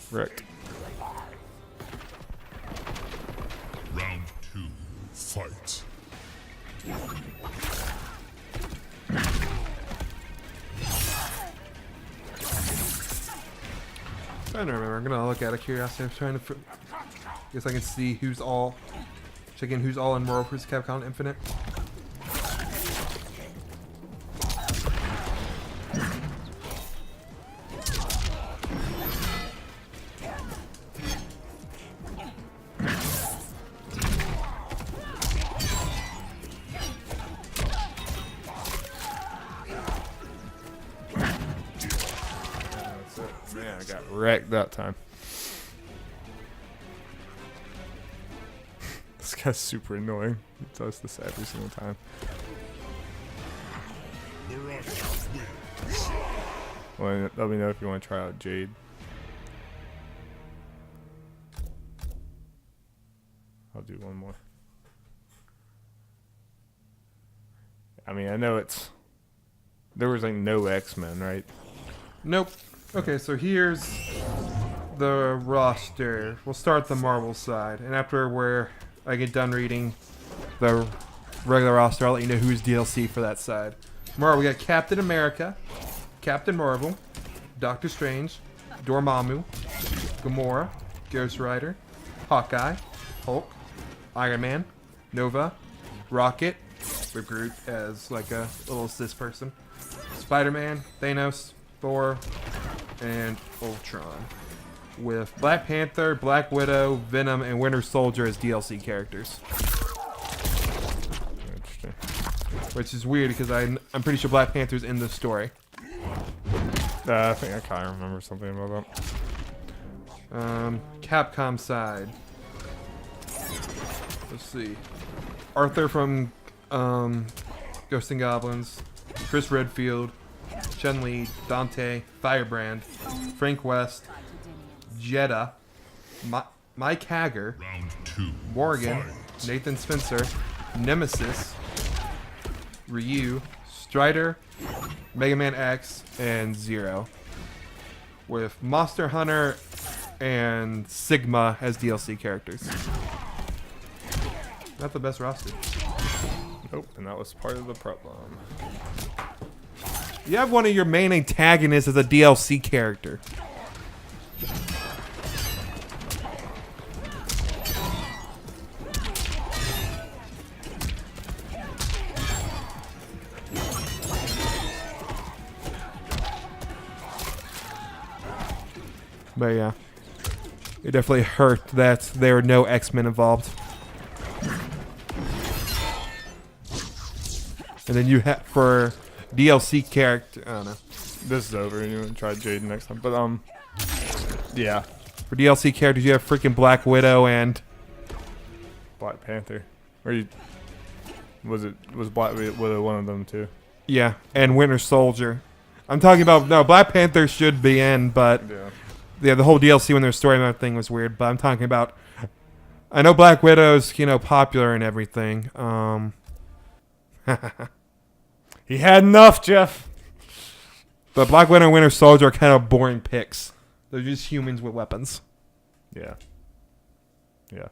Correct. Round 2. Fight. I don't remember. I'm gonna look out of curiosity. I'm trying to. Guess I can see who's all. Checking who's all in Marvel vs. Capcom Infinite. Man, I got wrecked that time. This guy's super annoying. He does this every single time. Baraka wins. Well, let me know if you want to try out Jade. I'll do one more. I mean, I know it's... There was like no X-Men, right? Nope. Okay, so here's the roster. We'll start the Marvel side, and after where I get done reading the regular roster, I'll let you know who's DLC for that side. Marvel, we got Captain America, Captain Marvel, Doctor Strange, Dormammu, Gamora, Ghost Rider, Hawkeye, Hulk, Iron Man, Nova, Rocket, with Groot as like a little cis person, Spider-Man, Thanos, Thor, and Ultron, with Black Panther, Black Widow, Venom, and Winter Soldier as DLC characters. Interesting. Which is weird because I'm pretty sure Black Panther's in the story. I think I kind of remember something about that. Capcom side. Let's see. Arthur from Ghosts and Goblins, Chris Redfield, Chun-Li, Dante, Firebrand, Frank West, Jeddah, Mike Hager, Round 2. Morgan, Fight. Nathan Spencer, Nemesis, Ryu, Strider, Mega Man X, and Zero. With Monster Hunter and Sigma as DLC characters. Not the best roster. Nope, and that was part of the problem. You have one of your main antagonists as a DLC character. But yeah, it definitely hurt that there were no X-Men involved. And then you have for DLC character. I don't know. This is over, and you want to try Jade next time. But yeah, For DLC characters, you have freaking Black Widow and Black Panther. Or you was Black Widow one of them too? yeah, and Winter Soldier. I'm talking about no Black Panther should be in, but Yeah. the whole DLC when their story mode thing was weird. But I'm talking about. I know Black Widow's popular and everything. He had enough, Jeff. But Black Widow and Winter Soldier are kind of boring picks. They're just humans with weapons. Yeah. Yeah.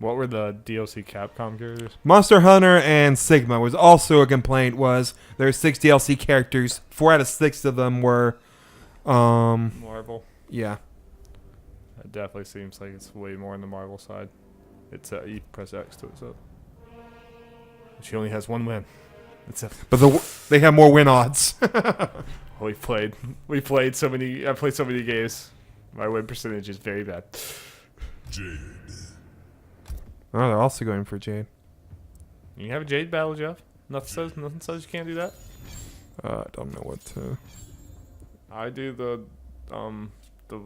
What were the DLC Capcom characters? Monster Hunter and Sigma was also a complaint. Was there are 6 DLC characters? 4 out of 6 of them were, Marvel. yeah. It definitely seems like it's way more on the Marvel side. It's you press X to it, so she only has 1 win. It's a But they have more win odds. we played so many. I played so many games. My win percentage is very bad. Jade. Oh, they're also going for Jade. You can have a Jade battle, Jeff. Nothing says you can't do that. I don't know what to. I do the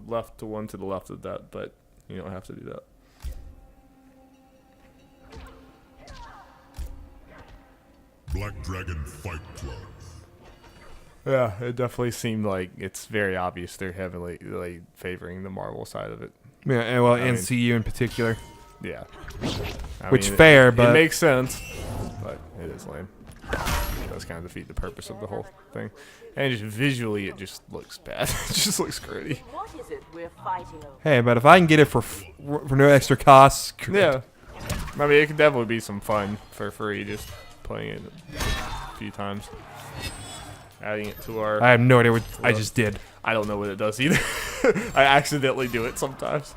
left to one to the left of that, but you don't have to do that. Black Dragon Fight Club. Yeah, it definitely seemed like it's very obvious they're heavily favoring the Marvel side of it. Yeah, and well, I mean- NCU in particular. Yeah. Which fair, it but makes sense, but it is lame. It does kind of defeat the purpose of the whole thing. And just visually, it just looks bad. It just looks gritty. What is it we're fighting over? hey, but if I can get it for no extra costs, great. Yeah. I mean, it could definitely be some fun for free, just playing it a few times. Adding it to our... I have no idea what I just did. I don't know what it does either. I accidentally do it sometimes.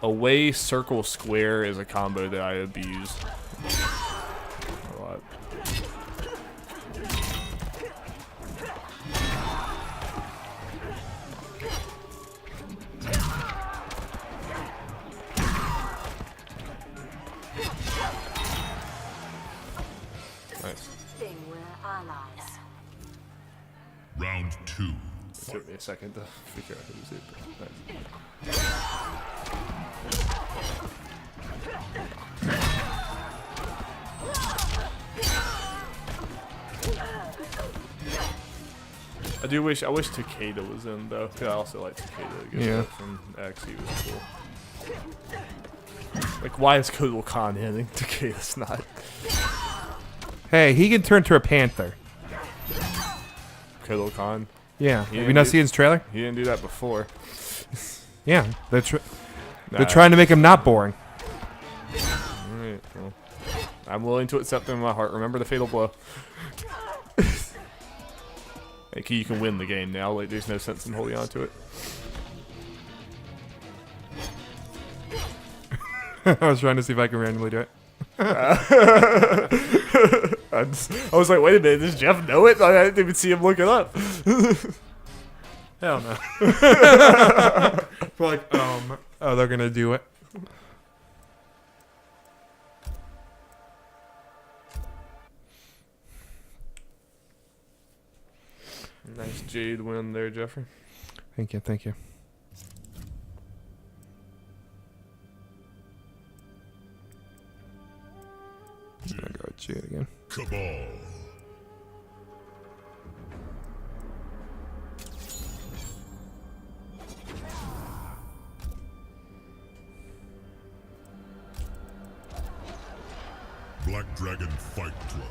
Away, circle, square is a combo that I abuse a lot. Nice. Thing we're allies. Round 2. It took me a second to figure out who was it. But nice. I wish Takeda was in though. 'Cause I also like Takeda. Yeah. From X, he was cool. Like, why is Kotal Khan in and Takeda's not? Hey, he can turn to a panther. Kotal Khan. Yeah. He Have you didn't not do- seen his trailer? He didn't do that before. Yeah. They're Nah. trying to make him not boring. Alright, well, I'm willing to accept them in my heart. Remember the fatal blow. Like, you can win the game now. Like, there's no sense in holding on to it. I was trying to see if I can randomly do it. I was like, wait a minute, does Jeff know it? I didn't even see him look it up. Hell no. Like, oh, they're gonna do it. Nice Jade win there, Jeffrey. Thank you, thank you. I'm gonna go with Jade again. Cabal. Black Dragon Fight Club.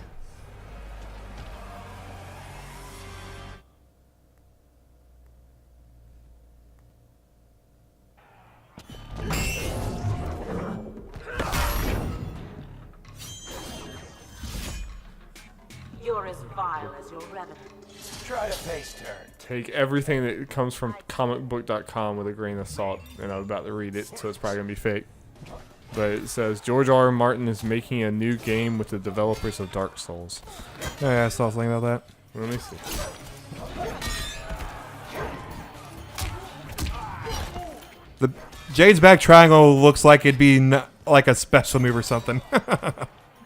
You're as vile fire as your revenue. Try to face turn. Take everything that comes from comicbook.com with a grain of salt, and I'm about to read it, so it's probably gonna be fake. But it says George R. R. Martin is making a new game with the developers of Dark Souls. Oh, yeah, I saw something about that. Let me see. The Jade's back triangle looks like it'd be like a special move or something.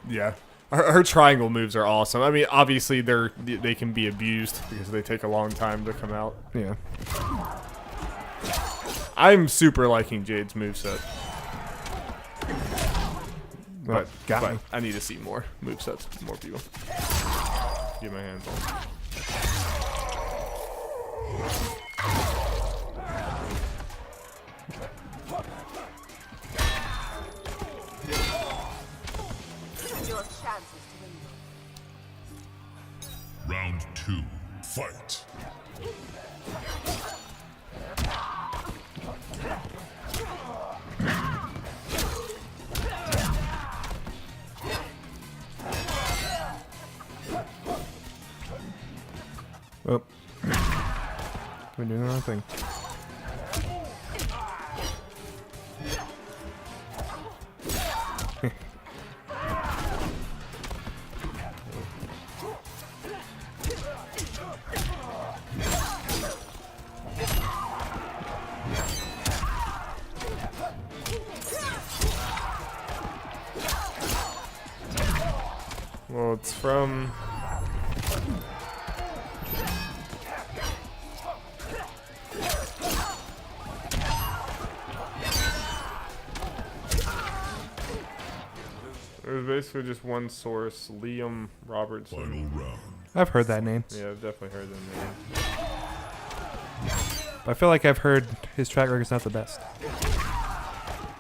Yeah. Her triangle moves are awesome. I mean, obviously they can be abused because they take a long time to come out. Yeah. I'm super liking Jade's moveset. Well, got but me. I need to see more movesets, more people. Get my hands on. Your chances to win. Round 2. Fight. Oh. We're doing the wrong thing. Well, it's from... There's basically just one source, Liam Robertson. Final round. I've heard that name. Yeah, I've definitely heard that name. I feel like I've heard his track record's not the best.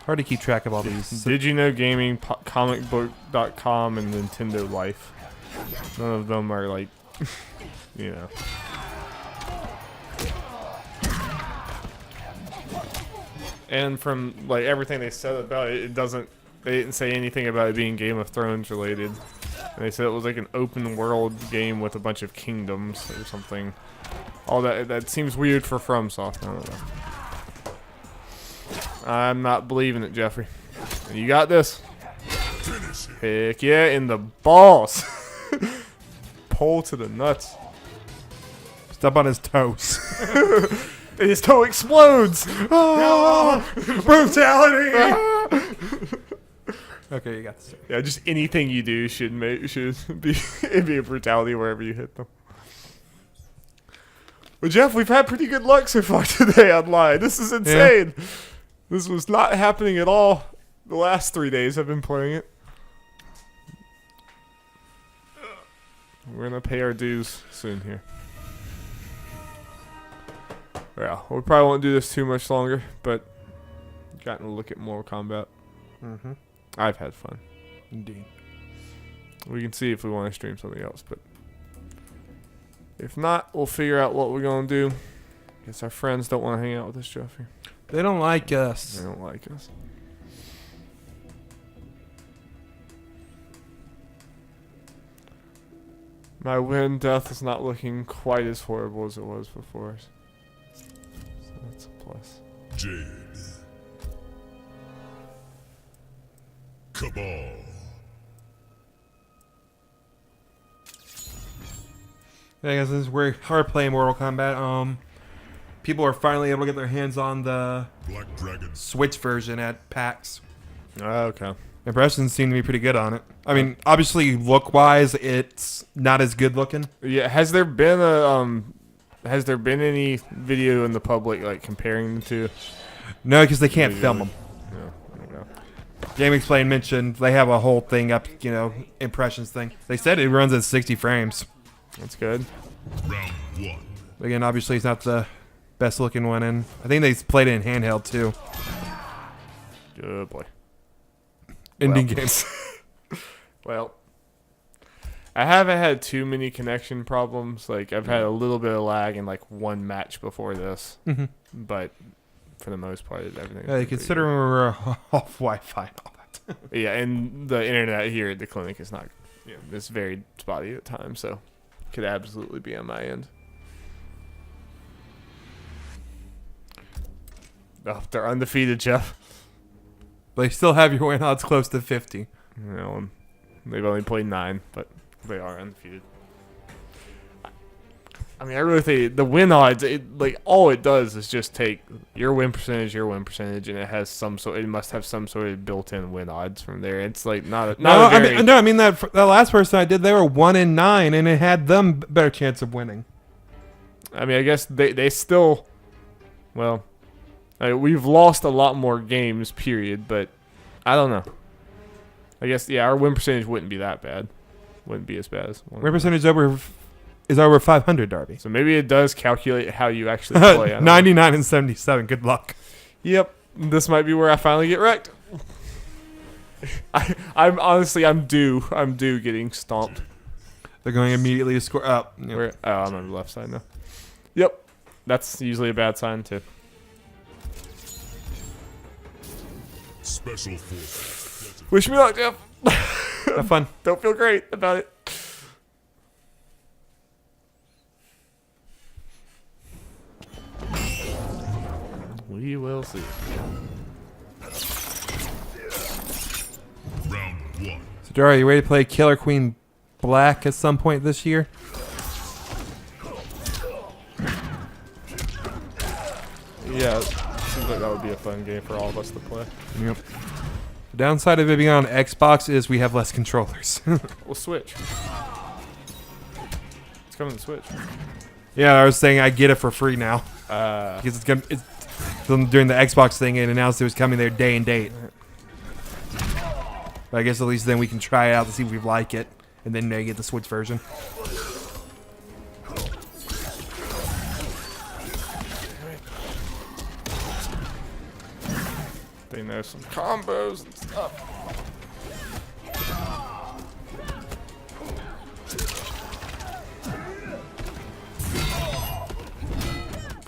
Hard to keep track of all these. Did you know gaming, comicbook.com, and Nintendo Life? None of them are like, you know. And from like everything they said about it, they didn't say anything about it being Game of Thrones related. And they said it was like an open world game with a bunch of kingdoms or something. All that seems weird for FromSoft. I don't know. I'm not believing it, Jeffrey. You got this. Heck yeah, in the balls. Pull to the nuts. Step on his toes. And his toe explodes. Oh, brutality. Okay, you got this. Yeah, just anything you do should be it'd be a brutality wherever you hit them. Well, Jeff, we've had pretty good luck so far today online. This is insane. Yeah. This was not happening at all the last 3 days I've been playing it. We're gonna pay our dues soon here. Yeah, we probably won't do this too much longer, but gotten to look at Mortal Kombat. Mm-hmm. I've had fun. Indeed. We can see if we want to stream something else, but if not, we'll figure out what we're gonna do. Guess our friends don't want to hang out with us, Jeffrey. They don't like us. They don't like us. My win death is not looking quite as horrible as it was before. So that's a plus. Jade. Cabal. Yeah, I guess this is where hard playing Mortal Kombat. People are finally able to get their hands on the Black Dragon. Switch version at PAX. Okay. Impressions seem to be pretty good on it. I mean, obviously, look-wise, it's not as good looking. Yeah. Has there been any video in the public like comparing the two? No, because they can't film them. No. I don't know. Game Explain mentioned they have a whole thing up, impressions thing. They said it runs at 60 frames. That's good. Round 1. Again, obviously, it's not the best looking one, and I think they played it in handheld too. Good boy. Ending games. Well, I haven't had too many connection problems. Like, I've had a little bit of lag in, like, one match before this. Mm-hmm. But for the most part, everything. Yeah, considering we're off Wi-Fi and all that. Yeah, and the internet here at the clinic is not, it's very spotty at times. So could absolutely be on my end. Oh, they're undefeated, Jeff. They still have your win odds close to 50. You know, they've only played 9, but they are undefeated. I mean, I really think the win odds, like all it does is just take your win percentage, and it has it must have some sort of built-in win odds from there. It's like I mean that last person I did, they were 1 in 9, and it had them better chance of winning. I mean, I guess they still, well, we've lost a lot more games, period. But I don't know. I guess our win percentage wouldn't be that bad. Wouldn't be as bad as win percentage is over 500, Darby. So maybe it does calculate how you actually play. 99 and 77. Good luck. Yep, this might be where I finally get wrecked. I'm honestly, I'm due getting stomped. They're going immediately to score up. I'm on the left side now. Yep, that's usually a bad sign too. Special forces. Wish me luck, Jeff. Have fun. Don't feel great about it. We will see. Round 1. So, Dara, you ready to play Killer Queen Black at some point this year? Yeah, seems like that would be a fun game for all of us to play. Yep. The downside of it being on Xbox is we have less controllers. We'll switch. It's coming to Switch. Yeah, I was saying I get it for free now. Because during the Xbox thing, it announced it was coming there day and date. But I guess at least then we can try it out to see if we like it, and then maybe get the Switch version. They know some combos and stuff.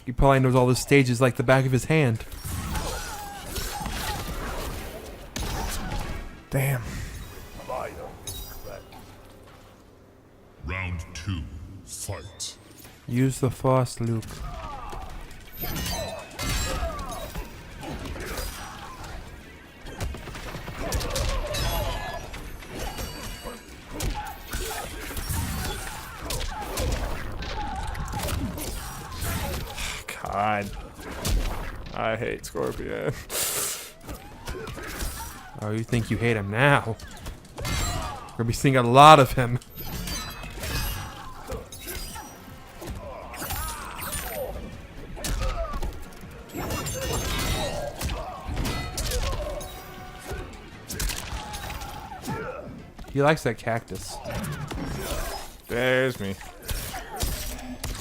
He probably knows all the stages like the back of his hand. Damn. Round 2. Fight. Use the Force, Luke. God. I hate Scorpion. Oh, you think you hate him now? We're gonna be seeing a lot of him. He likes that cactus. There's me.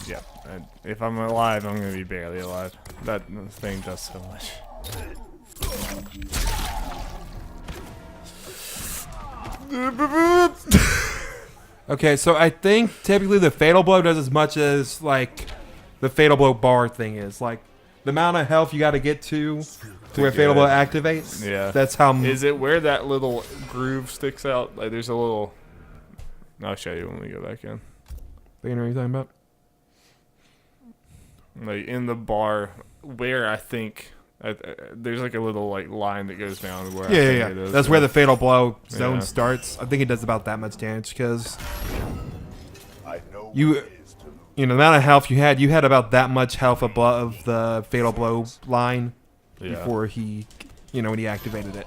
Yep. And if I'm alive, I'm gonna be barely alive. That thing does so much. Okay, so I think typically the Fatal Blow does as much as like the Fatal Blow bar thing is. Like the amount of health you got to get to where Fatal Blow activates. Yeah. That's how. Is it where that little groove sticks out? Like there's a little. I'll show you when we go back in. You know what you're talking about? Like in the bar where I think there's like a little like line that goes down where Yeah. it is. That's where the Fatal Blow zone Yeah. starts. I think it does about that much damage because I know you, what it is to lose. the amount of health you had about that much health above the Fatal Blow line before he, when he activated it.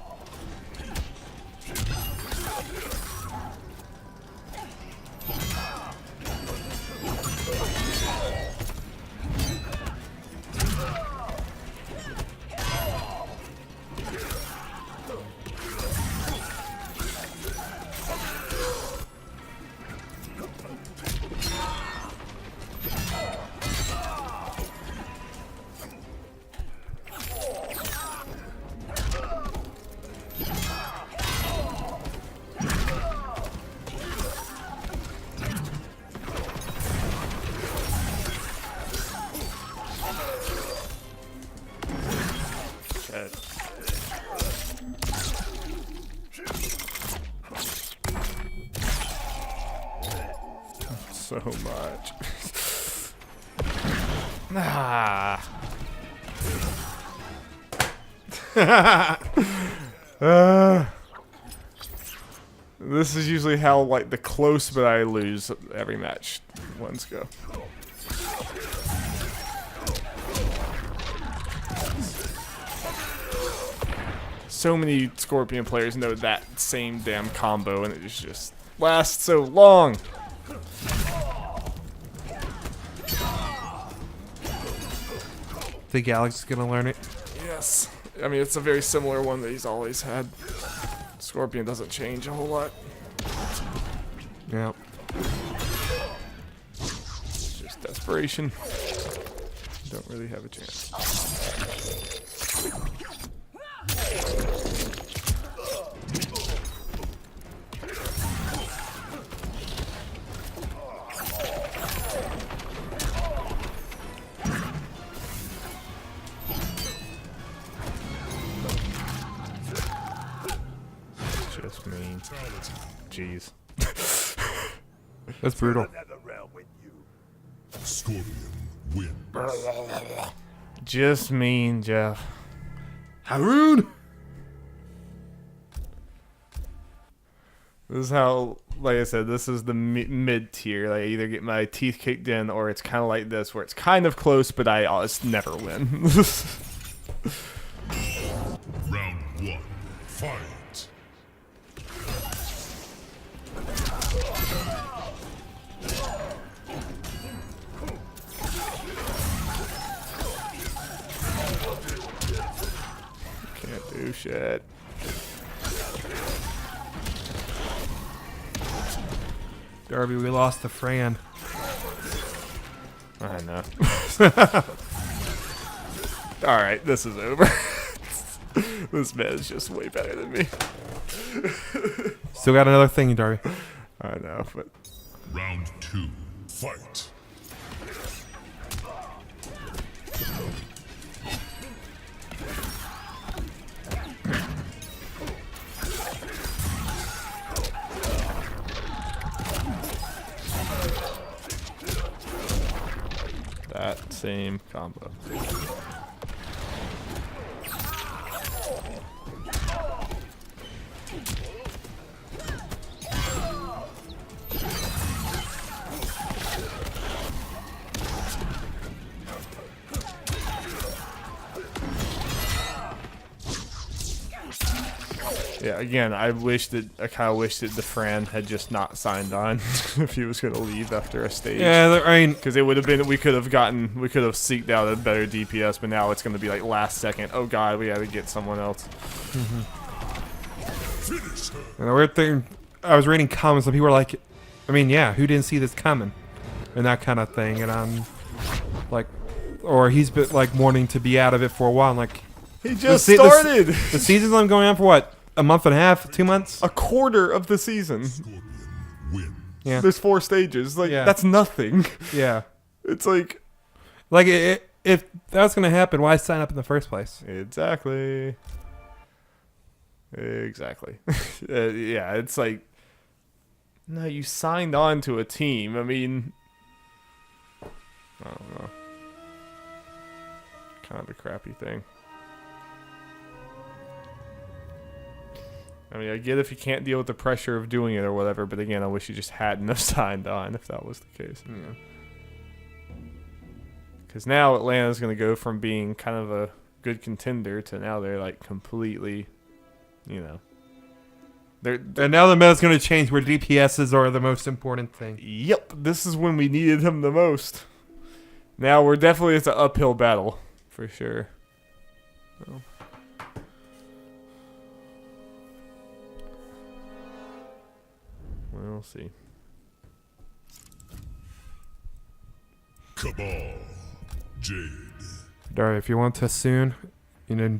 so much. Nah. This is usually how, like, the close but I lose every match ones go. So many Scorpion players know that same damn combo, and it just lasts so long. Think Alex is gonna learn it? Yes. I mean, it's a very similar one that he's always had. Scorpion doesn't change a whole lot. Yeah. It's just desperation. Don't really have a chance. Just mean. Jeez. That's brutal. Scorpion wins. Just mean, Jeff. Haroon! This is how, like I said, this is the mid tier. Like, I either get my teeth kicked in, or it's kind of like this, where it's kind of close, but I always never win. Round 1. Fight. Can't do shit. Darby, we lost to Fran. I know. Alright, this is over. This man is just way better than me. Still got another thing, Darby. I know, but... Round 2. Fight. That same combo. Yeah, again, I kind of wish that DeFran had just not signed on if he was going to leave after a stage. Yeah, I mean, Because it would have been, we could have seeked out a better DPS, but now it's going to be like last second. Oh god, we got to get someone else. and the weird thing, I was reading comments and people were like, I mean, yeah, who didn't see this coming? And that kind of thing. And I'm like, or he's been like wanting to be out of it for a while. I'm like, He just the started! The season's only going on for what? A month and a half? 2 months? A quarter of the season. Scorpion wins. Yeah. There's 4 stages. Like, Yeah. that's nothing. Yeah. It's like... Like, if that's going to happen, why sign up in the first place? Exactly. Exactly. Yeah, it's like... No, you signed on to a team. I mean... I don't know. Kind of a crappy thing. I mean, I get if you can't deal with the pressure of doing it or whatever, but again, I wish you just hadn't have signed on if that was the case. Because now Atlanta's going to go from being kind of a good contender to now they're like completely, you know. And now the meta's going to change where DPSs are the most important thing. Yep, this is when we needed him the most. Now we're definitely, it's an uphill battle, for sure. So. We'll see. Cabal. Jade. Darby, if you want to soon, you know,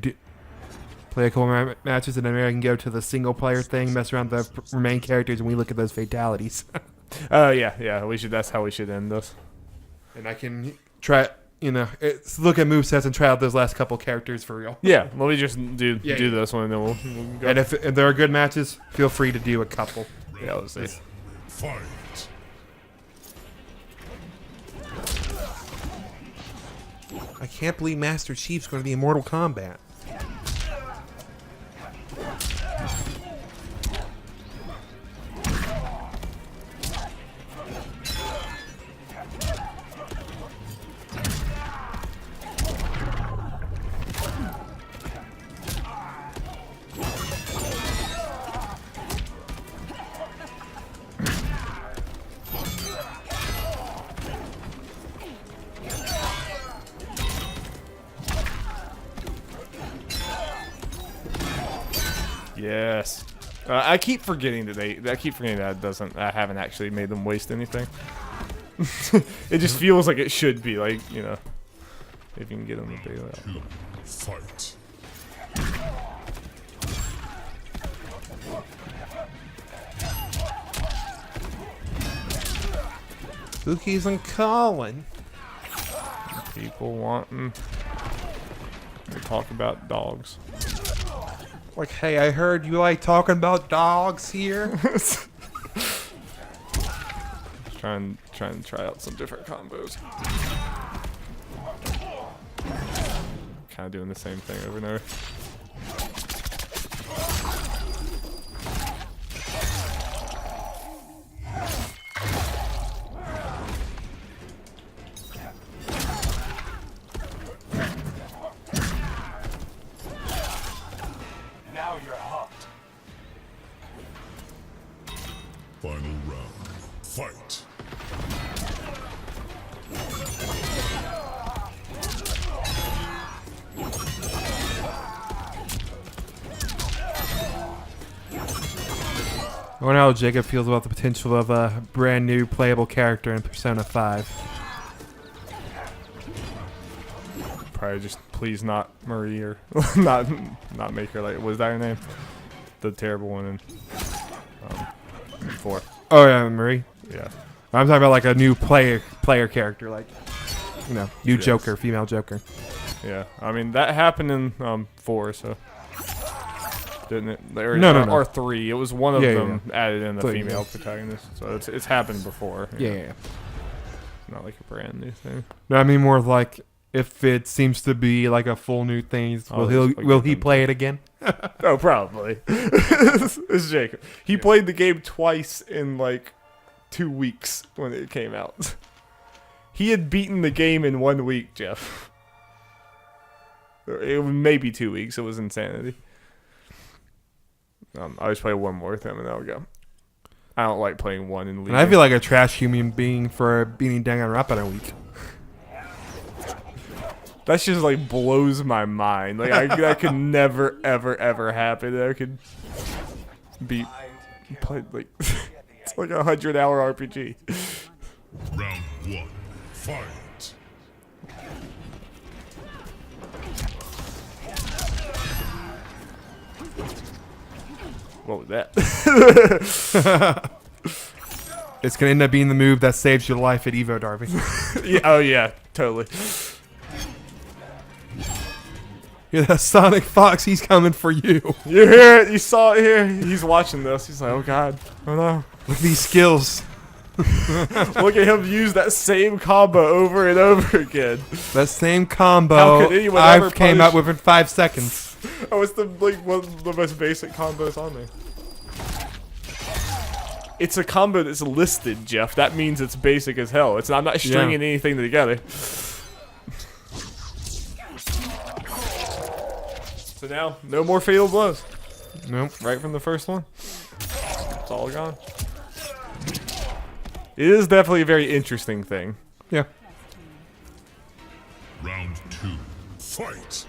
play a couple matches and then maybe I can go to the single player thing, mess around with the main characters, and we look at those fatalities. Oh yeah. We should. That's how we should end this. And I can try, you know, look at movesets and try out those last couple characters for real. Yeah. Let me just do Yeah. this one, and then we'll go. And if there are good matches, feel free to do a couple. Yeah, let's see. Fight. I can't believe Master Chief's going to be in Mortal Kombat. Yes. I keep forgetting that I haven't actually made them waste anything. It just feels like it should be, like, you know, if you can get them to bail out. Fight. Spookies and Colin. People wanting to talk about dogs. Like, hey, I heard you like talking about dogs here. trying to try out some different combos. Kind of doing the same thing over and over. Now you're hooked. Final round. Fight. I wonder how Jacob feels about the potential of a brand new playable character in Persona 5. Probably just please not Marie or not make her like, was that her name? The terrible one in 4. Oh yeah, Marie. Yeah. I'm talking about like a new player character, like, you know, new Yes. Joker, female Joker. Yeah. I mean that happened in 4, so didn't it? Or, No. Or 3. It was one of Yeah, them added in the 3, female protagonist. So it's happened before. you know. Yeah. Not like a brand new thing. No, I mean more of like if it seems to be like a full new thing, Oh, will he like play it again? Oh, probably. It's Jacob. He played the game twice in like 2 weeks when it came out. He had beaten the game in 1 week, Jeff. It was maybe 2 weeks. It was insanity. I just play one more with him and that'll go. I don't like playing one in league. And I feel like a trash human being for beating Danganronpa in a week. That just like blows my mind. Like that could never, ever happen. I could beat play like it's like a 100-hour RPG. Round 1. Fight. What was that? It's gonna end up being the move that saves your life at Evo Derby. Yeah, oh yeah, totally. You're that Sonic Fox, he's coming for you. You hear it? You saw it here? He's watching this. He's like, oh god, oh no. With these skills. Look at him use that same combo over and over again. That same How combo could anyone ever I came punish- up with in 5 seconds. Oh, it's the like one of the most basic combos on there. It's a combo that's listed, Jeff. That means it's basic as hell. I'm not stringing anything together. So now, no more fatal blows. Nope. Right from the first one. It's all gone. It is definitely a very interesting thing. Yeah. Round 2. Fight.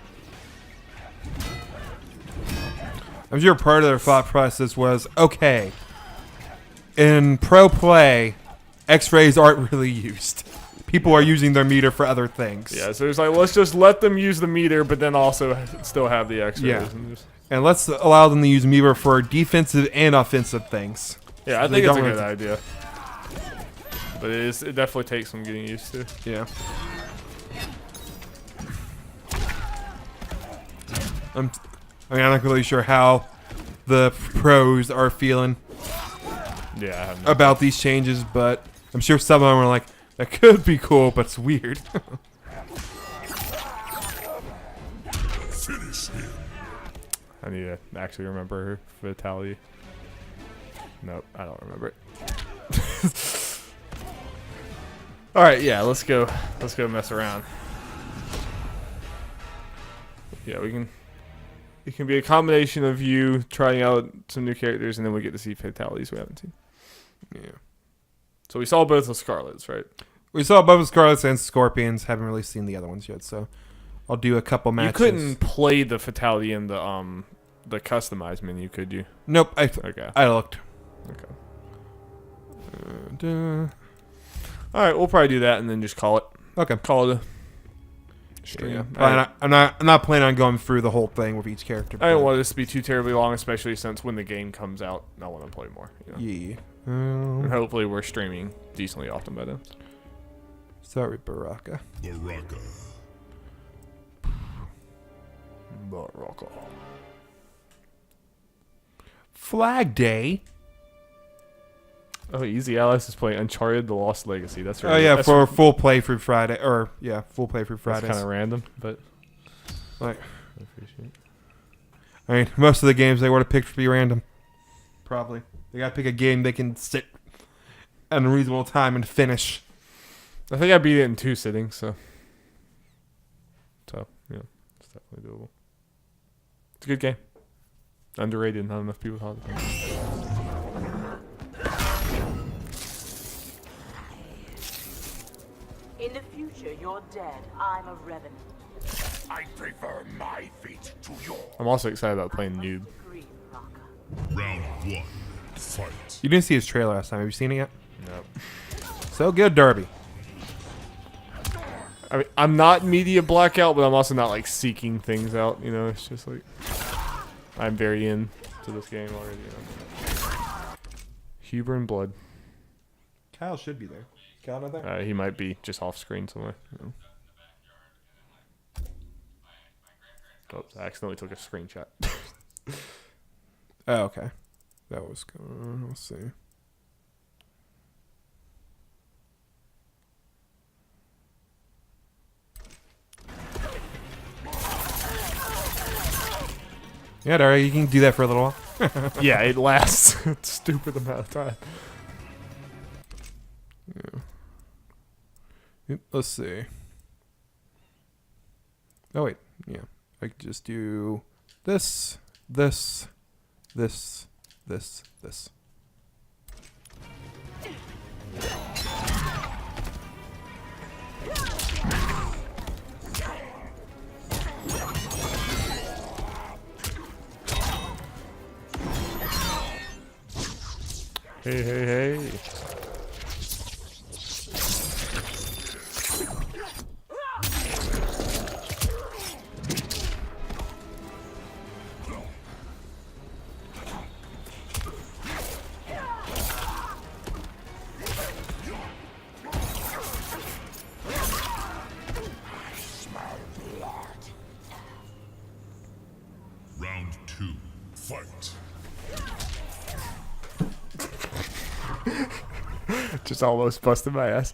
I'm sure part of their thought process was, okay, in pro play, X-rays aren't really used. People are using their meter for other things. Yeah, so it's like, let's just let them use the meter, but then also still have the X-rays. Yeah. And just, And let's allow them to use meter for defensive and offensive things. yeah, I They think it's a don't good have idea. But it definitely takes some getting used to. Yeah. I'm not really sure how the pros are feeling Yeah, I have no about these changes, but I'm sure some of them are like, that could be cool, but it's weird. I need to actually remember her fatality. Nope, I don't remember it. All right, yeah, let's go mess around. Yeah, we can. It can be a combination of you trying out some new characters, and then we get to see fatalities we haven't seen. Yeah. So we saw both the Scarlets, right? We saw both Scarlets and Scorpions. Haven't really seen the other ones yet, so I'll do a couple matches. You couldn't play the fatality in the customized menu, could you? Nope. Okay. I looked. Okay. All right, we'll probably do that and then just call it. Okay. Call it a stream. Yeah. I'm not planning on going through the whole thing with each character. I don't want this to be too terribly long, especially since when the game comes out, I want to play more. You know? Yeah. And hopefully we're streaming decently often by then. Sorry, Baraka. Baraka. Flag Day. Oh, Easy Allies is playing Uncharted: The Lost Legacy. That's right. Oh yeah, for full playthrough Friday, full playthrough Fridays. That's kind of random, but like, I appreciate it. I mean, most of the games they would have picked to be random. Probably they gotta pick a game they can sit at a reasonable time and finish. I think I beat it in 2 sittings, so yeah, it's definitely doable. It's a good game. Underrated. Not enough people talk about it. In the future, you're dead. I'm a revenant. I prefer my fate to yours. I'm also excited about playing Noob. Green Rocker. Round 1. Fight. You didn't see his trailer last time. Have you seen it yet? Nope. So good, Derby. I mean, I'm not media blackout, but I'm also not like seeking things out. You know, it's just like I'm very into this game already. You know? Huber and Blood. Kyle should be there. Kyle not there? He might be just off screen somewhere. You know. Oops, I accidentally took a screenshot. Oh, okay. That was good. Let's see. Yeah, Daria, you can do that for a little while. Yeah, it lasts a stupid amount of time. Yeah. Yep, let's see. Oh wait, yeah. I could just do this, this, this, this, this. Hey, hey, hey. Round 2. Fight. Just almost busted my ass.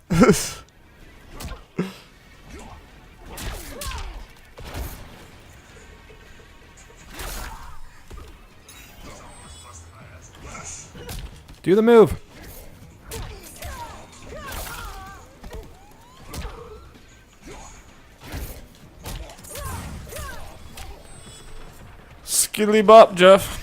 Do the move. Skiddly bop, Jeff.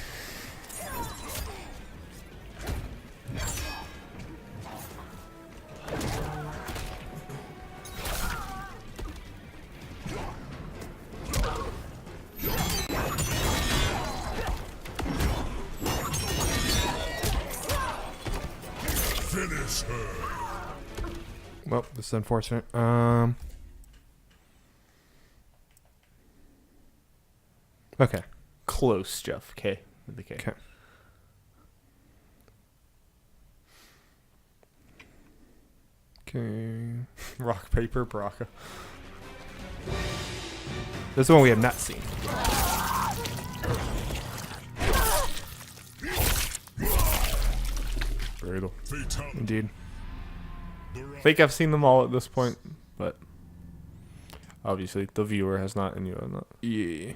Finish her. Well, this is unfortunate. Okay. Close, Jeff. K with the K. Okay. Okay. Rock, paper, Baraka. This is one we have not seen. Brutal. Fatality. Indeed. I think I've seen them all at this point, but obviously the viewer has not, and you have not. Yeah.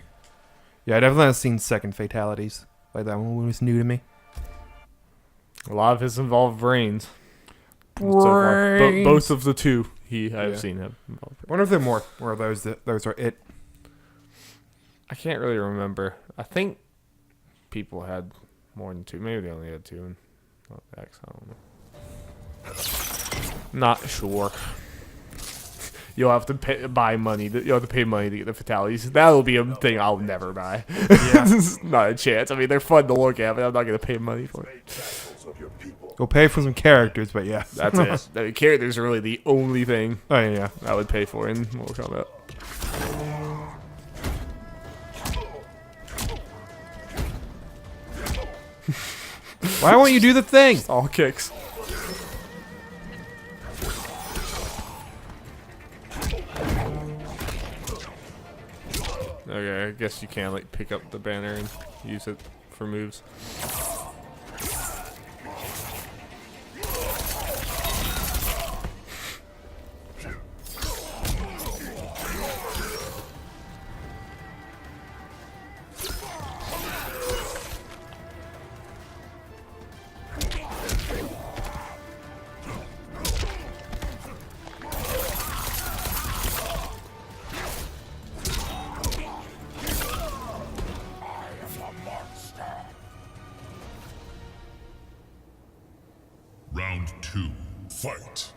Yeah, I definitely have seen second fatalities. Like that one was new to me. A lot of his involved brains. So far. Both of the two I've seen have involved brains. I wonder if there are more. Or are those are it? I can't really remember. I think people had more than 2. Maybe they only had 2 in X. I don't know. Not sure. You'll have to buy money. You'll have to pay money to get the fatalities. That'll be a thing I'll never buy. Yeah. Not a chance. I mean, they're fun to look at, but I'm not going to pay money for it. We'll pay for some characters, but yeah. That's it. The characters are really the only thing Oh, yeah. I would pay for in Mortal Kombat. Why won't you do the thing? All kicks. Okay, I guess you can like pick up the banner and use it for moves. Round 2. Fight.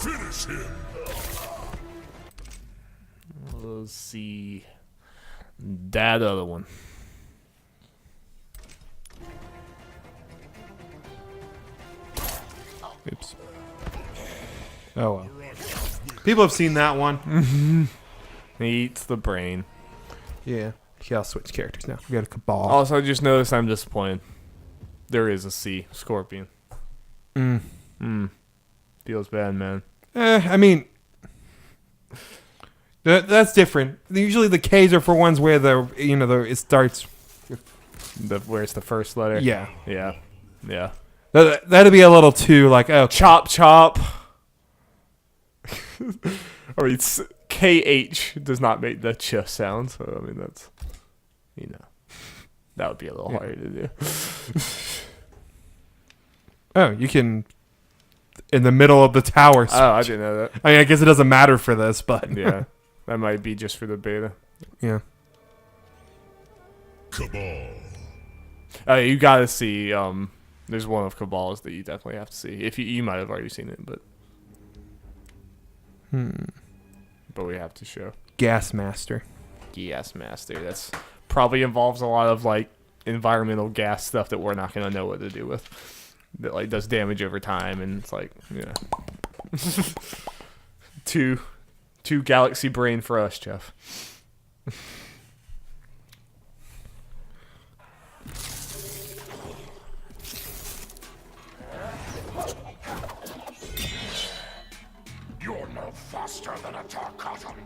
Finish him. Let's see. That other one. Oops. Oh well. People have seen that one. He eats the brain. Yeah. Yeah, I'll switch characters now. We got a Cabal. Also, I just noticed I'm disappointed. There is a C. Scorpion. Feels bad, man. I mean, that's different. Usually the K's are for ones where it starts. Where it's the first letter. Yeah. Yeah. Yeah. That'd be a little too like, oh, Chop chop. I mean, KH does not make the ch sound, so I mean that's, that would be a little harder to do. Oh, you can in the middle of the tower. Oh, I didn't know that. I mean, I guess it doesn't matter for this, but Yeah, that might be just for the beta. yeah. Cabal. You gotta see. There's one of Cabal's that you definitely have to see. If you might have already seen it, but we have to show. Gas Master. Gas Master. That's probably involves a lot of like environmental gas stuff that we're not gonna know what to do with. That like does damage over time, and it's like, yeah. two galaxy brain for us, Jeff. You're no faster than a Tarkatan.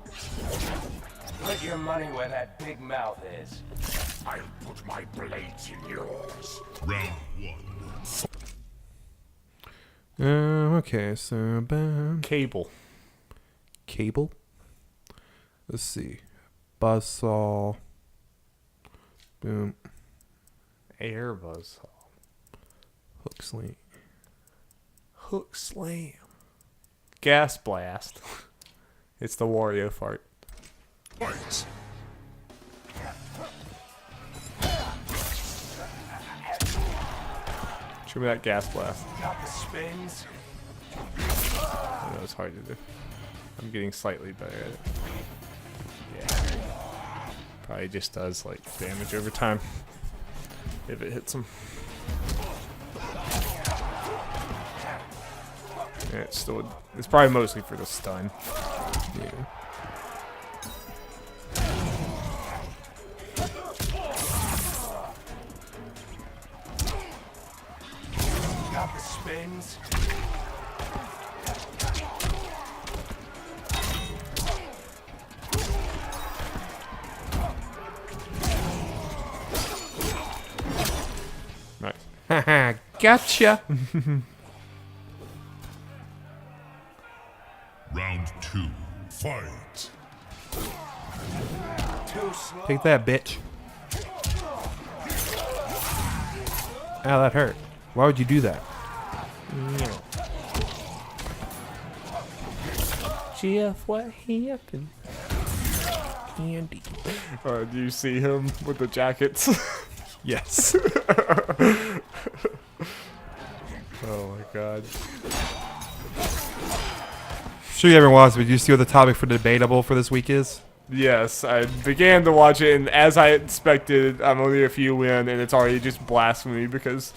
Put your money where that big mouth is. I'll put my blades in yours. Round 1. Okay, so Cable. Cable. Let's see. Buzzsaw. Boom. Air buzzsaw. Hook sling. Hook slam. Gas blast. It's the Wario fart. Fight. Show me that gas blast. Got the spins. I know it's hard to do. I'm getting slightly better at it. Yeah. Probably just does like damage over time if it hits him. It's probably mostly for the stun. Yeah. Got the spins. Nice. Haha, gotcha. Round 2. Fight. Too slow. Take that, bitch. Ow, that hurt. Why would you do that? Jeff, what happened? Candy. Do you see him with the jackets? Yes. Oh my god. Sure you haven't watched, but do you see what the topic for debatable for this week is? Yes, I began to watch it, and as I expected, I'm only a few in, and it's already just blasphemy because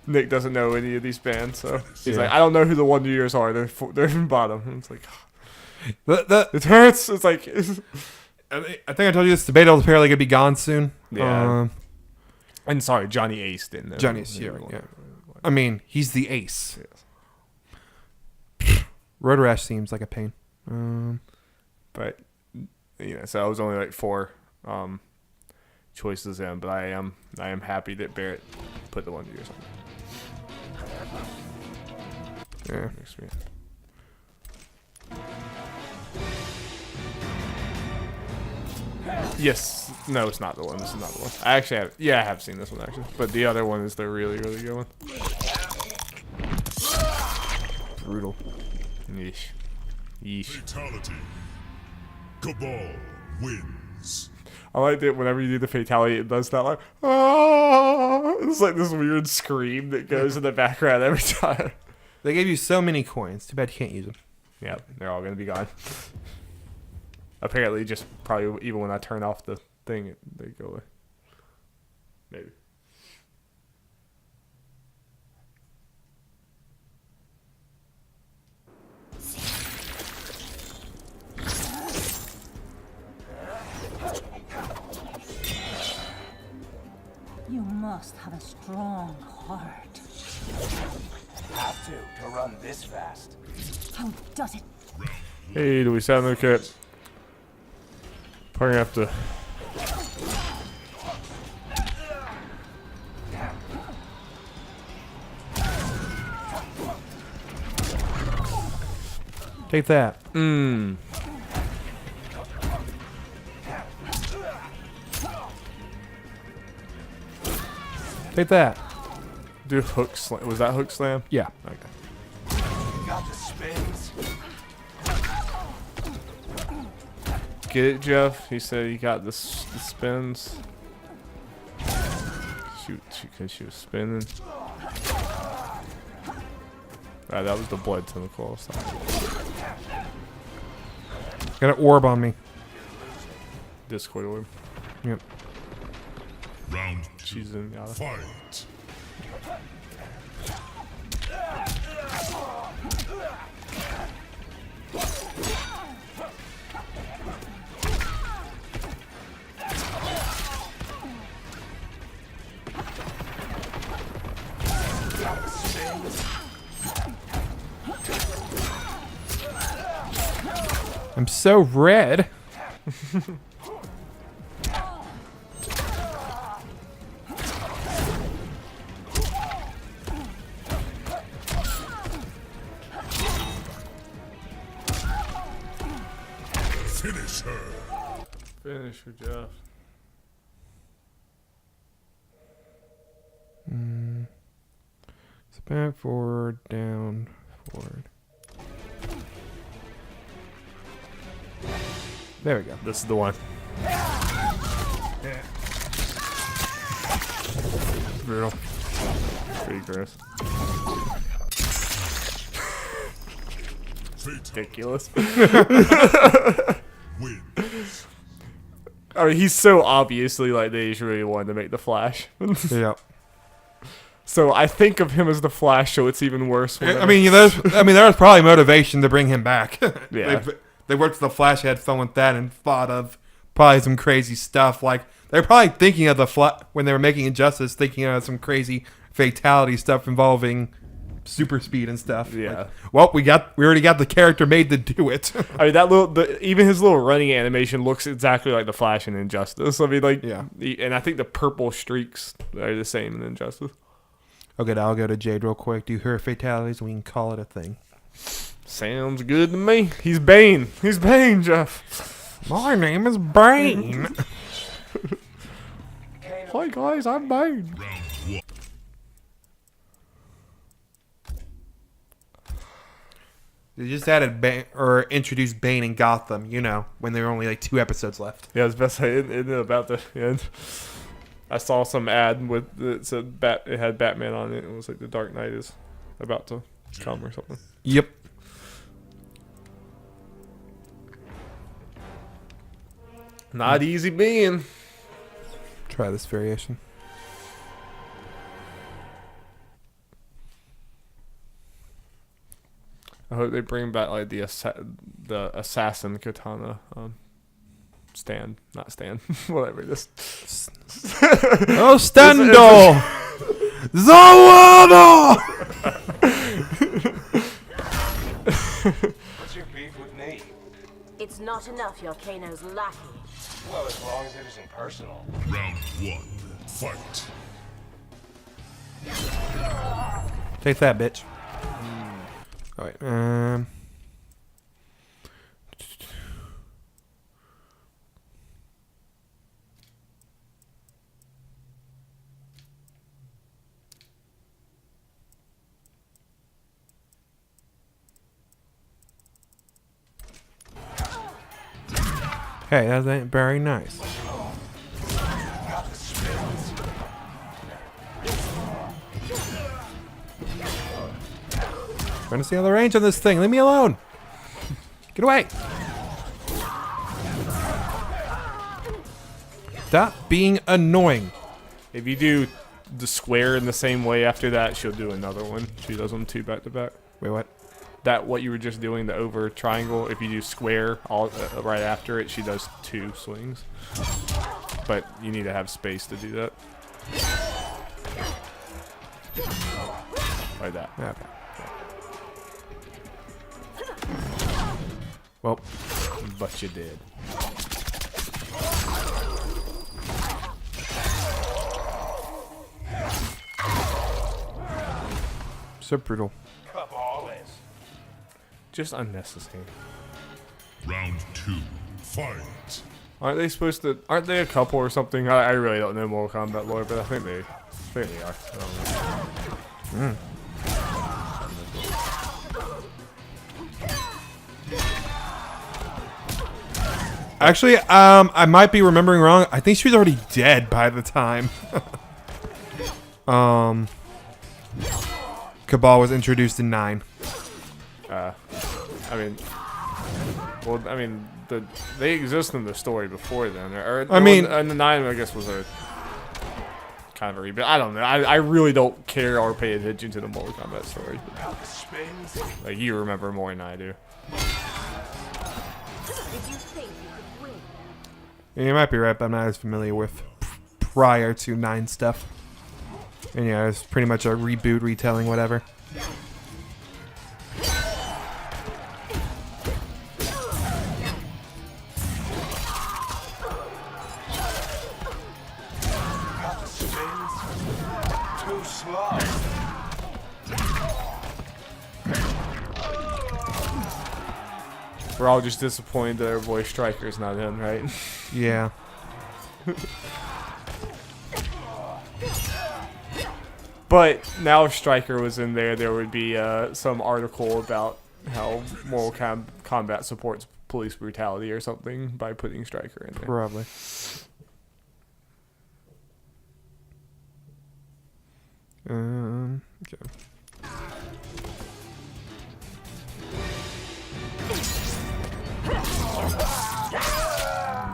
Nick doesn't know any of these bands. So he's Yeah. like, I don't know who the Wonder Years are. They're in bottom. And it's like, The it hurts. It's like, I think I told you this debatable's apparently gonna be gone soon. Yeah. and sorry, Johnny Ace didn't know. Johnny's who yeah, the yeah. Wonder- I mean, he's the ace. Yes. Road Rash seems like a pain. But so I was only like 4 choices in, but I am happy that Barrett put the Wonder Years on. Yeah. Next week. Yes. No, it's not the one. This is not the one. I have seen this one actually. But the other one is the really, really good one. Brutal. Yeesh. Yeesh. Fatality. Cabal wins. I like that whenever you do the fatality, it does that like, ah! It's like this weird scream that goes in the background every time. They gave you so many coins. Too bad you can't use them. Yep, they're all gonna be gone. Apparently, just probably even when I turn off the thing, they go away. Maybe. You must have a strong heart. Have to run this fast. How does it? Hey, do we sound okay? Probably have to. Take that. Take that. Do hook slam. Was that hook slam? Yeah. Okay. Got the spins. Get it, Jeff? He said he got the spins. Shoot, because she was spinning. Alright, that was the blood tentacle. Got an orb on me. Discord orb. Yep. Round 2. She's in Yada. Fight. I'm so red. Finish her. Finish her, Jeff. So back, forward, down, forward. There we go. This is the one. Brutal. Pretty gross. Ridiculous. Wins. I mean, he's so obviously like they just really wanted to make the Flash. Yep. So I think of him as the Flash, so it's even worse. I mean, there was probably motivation to bring him back. Yeah. They worked with the Flash, had fun with that, and thought of probably some crazy stuff. Like they're probably thinking of the when they were making Injustice, thinking of some crazy fatality stuff involving super speed and stuff. Yeah. Like, well, we already got the character made to do it. I mean, even his little running animation looks exactly like the Flash in Injustice. I mean, like, Yeah. And I think the purple streaks are the same in Injustice. Okay, I'll go to Jade real quick. Do her fatalities, and we can call it a thing. Sounds good to me. He's Bane. He's Bane, Jeff. My name is Bane. Hi guys, I'm Bane. Round 1. They just added Bane, or introduced Bane in Gotham, when there were only like 2 episodes left. Yeah, I was about to say it about the end. I saw some ad it said it had Batman on it. It was like the Dark Knight is about to come or something. Yep. Not easy being. Try this variation. I hope they bring back like the assassin katana stand, not stand, whatever it is. Oh, Stando! Zawada! What's your beef with me? It's not enough you're Kano's lackey. Well, as long as it isn't personal. Round 1. Fight. Take that, bitch. Alright, hey, that ain't very nice. Trying to see all the range on this thing. Leave me alone. Get away. Stop being annoying. If you do the square in the same way after that, she'll do another one. She does them 2 back to back. Wait, what? That what you were just doing, the over triangle. If you do square all right after it, she does 2 swings. But you need to have space to do that. Like that. Okay. Well, But you did. so brutal. Cabal is. Just unnecessary. Round 2. Fight. Aren't they supposed to? Aren't they a couple or something? I really don't know Mortal Kombat lore, but I think they are. I don't know. Actually, I might be remembering wrong. I think she was already dead by the time. Cabal was introduced in 9. They exist in the story before then. And the 9, I guess, was a kind of a reboot. I don't know. I really don't care or pay attention to the Mortal Kombat story. Like, you remember more than I do. Did you think you could win? Yeah, you might be right, but I'm not as familiar with prior to 9 stuff. And yeah, it's pretty much a reboot, retelling, whatever. Too slow. We're all just disappointed that our boy Striker's not in, right? Yeah. But now if Stryker was in there, there would be some article about how Mortal Kombat supports police brutality or something by putting Stryker in there. Probably. Okay.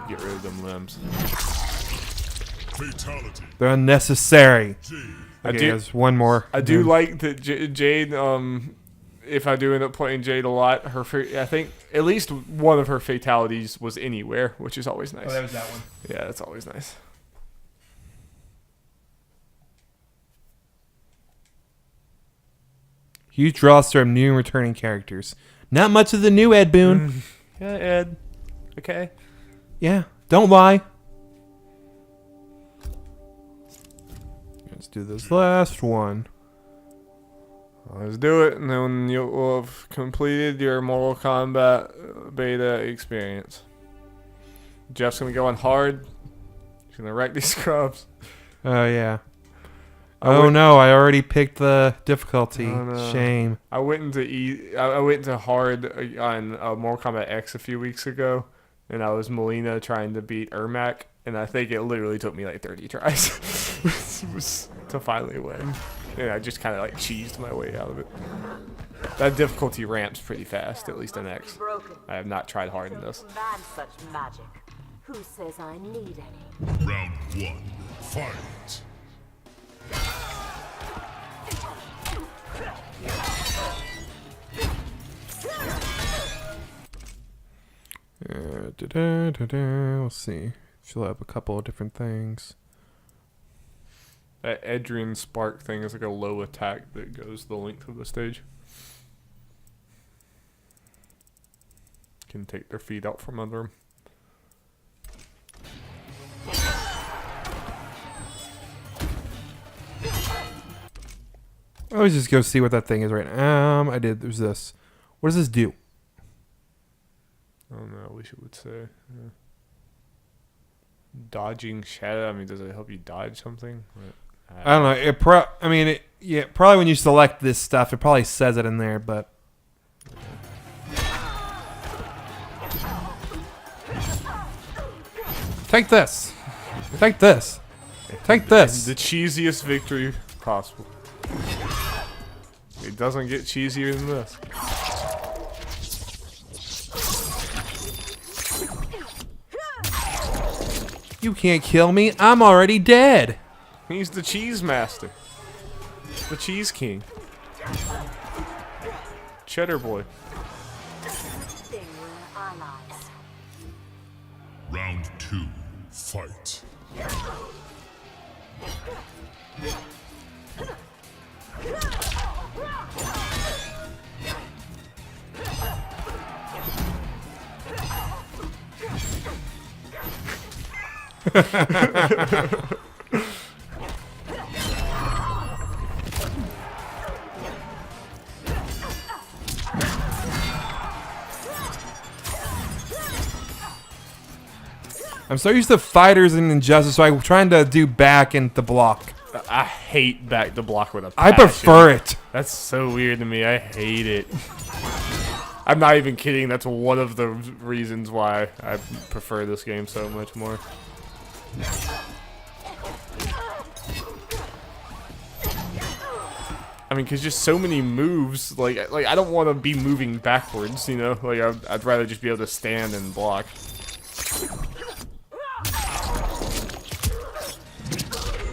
Get rid of them limbs. Fatality. They're unnecessary. Jade. Okay, do- there's one more. I do like that Jade. If I do end up playing Jade a lot, I think at least one of her fatalities was anywhere, which is always nice. Oh, that was that one. Yeah, that's always nice. Huge roster of new and returning characters. Not much of the new Ed Boon. Yeah, Ed. Okay. Yeah, don't lie. Let's do this last one. Let's do it, and then you'll have completed your Mortal Kombat beta experience. Jeff's gonna go on hard. He's gonna wreck these scrubs. Oh, yeah. Oh, no, I already picked the difficulty. Oh, no. Shame. I went into hard on Mortal Kombat X a few weeks ago, and I was Melina trying to beat Ermac, and I think it literally took me like 30 tries to finally win. And I just kind of like cheesed my way out of it. That difficulty ramps pretty fast, at least in X. I have not tried hard in this. Command such magic. Who says I need any? Round 1. Fight. Let's see. She'll have a couple of different things. That Edrian Spark thing is like a low attack that goes the length of the stage. Can take their feet out from under them. I always just go see what that thing is right now. I did. There's this. What does this do? I don't know. I wish it would say. Dodging shadow. I mean, does it help you dodge something? I don't know. Probably when you select this stuff, it probably says it in there, but. Take this. Take this. Take this. The cheesiest victory possible. It doesn't get cheesier than this. You can't kill me. I'm already dead. He's the cheese master. The cheese king. Cheddar boy. They were allies. Round 2. Fight. I'm so used to fighters and Injustice, so I'm trying to do back and the block. I hate back to block with a I passion. prefer it. That's so weird to me. I hate it. I'm not even kidding. That's one of the reasons why I prefer this game so much more. I mean, because just so many moves. Like I don't want to be moving backwards. You know, like I'd rather just be able to stand and block.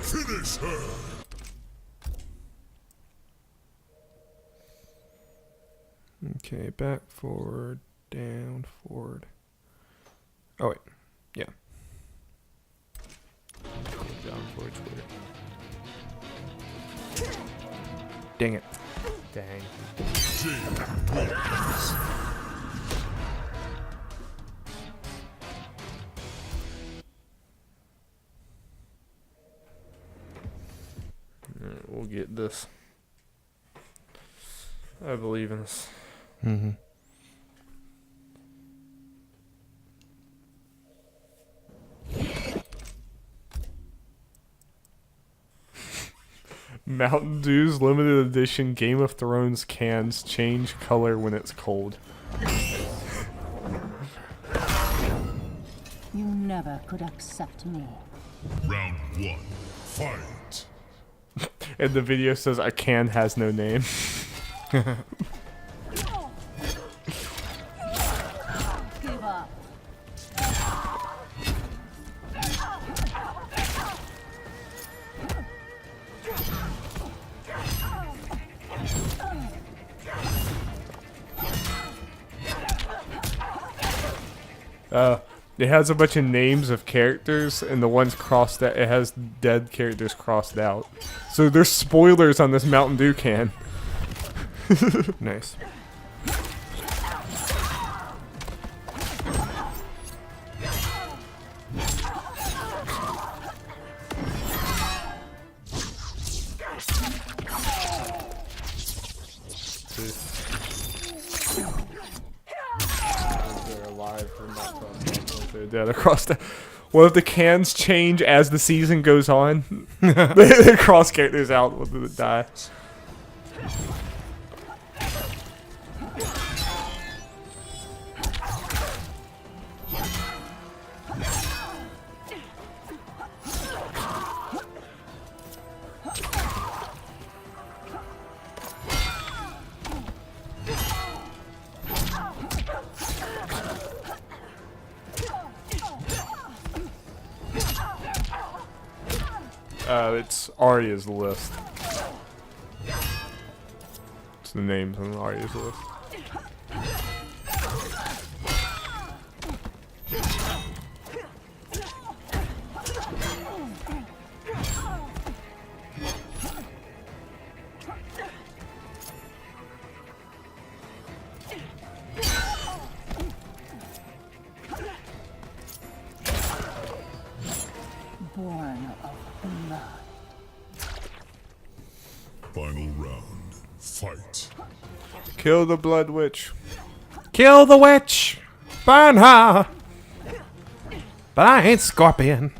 Finish her. Okay, back, forward, down, forward. Oh, wait. Yeah. Down forward, Twitter. Dang it. Dang. Alright, we'll get this. I believe in this. Mm-hmm. Mountain Dew's limited edition Game of Thrones cans change color when it's cold. You never could accept me. Round 1. Fight. And the video says a can has no name. Give up. It has a bunch of names of characters, and the ones crossed out, it has dead characters crossed out. So there's spoilers on this Mountain Dew can. Nice. They're alive from that time. They're dead across the. What if the cans change as the season goes on? They cross characters out when they die. It's Arya's list. It's the names on Arya's list. Born of blood. Final round. Fight. Kill the Blood Witch. Kill the witch! Burn her! But I ain't Scorpion.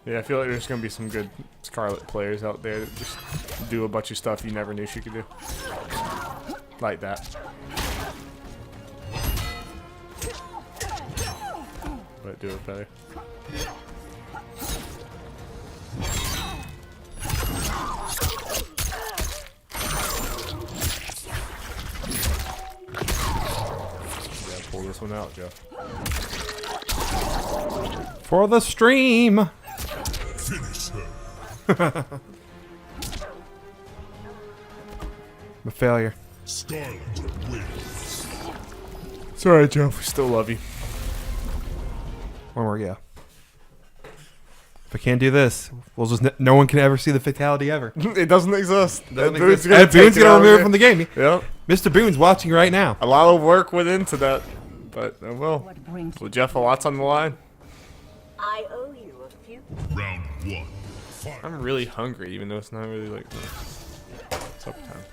Yeah, I feel like there's gonna be some good Scarlet players out there that just do a bunch of stuff you never knew she could do. Like that. But do it better. Yeah, pull this one out, Jeff. For the stream! Finish her. I'm a failure. Scarlet wins. It's alright, Jeff. We still love you. One more, yeah. If I can't do this, we'll just no one can ever see the fatality ever. It doesn't exist. Doesn't Boone's exist. gonna Ed Boone's take it gonna out of remove it here. from the game. Yep. Mr. Boone's watching right now. A lot of work went into that, but oh well. What brings Well, Jeff, a lot's on the line. I owe you a few. Round one. Fight. I'm really hungry, even though it's not really like supper time.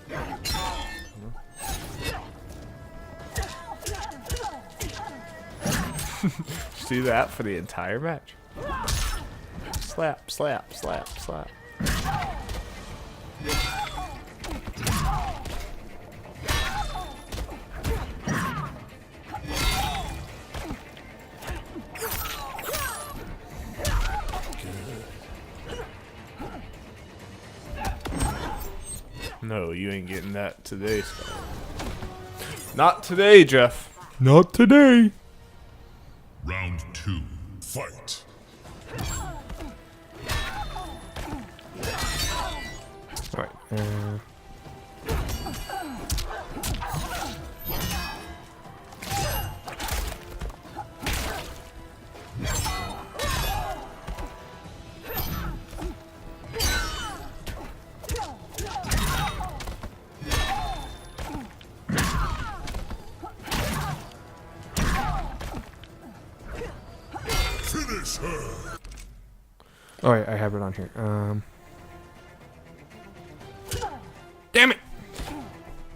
Just do that for the entire match. Slap, slap, slap, slap. No, you ain't getting that today, Scarlet. Not today, Jeff. Not today. Round two. Fight. Alright. Finish her. Alright, I have it on here. Damn it!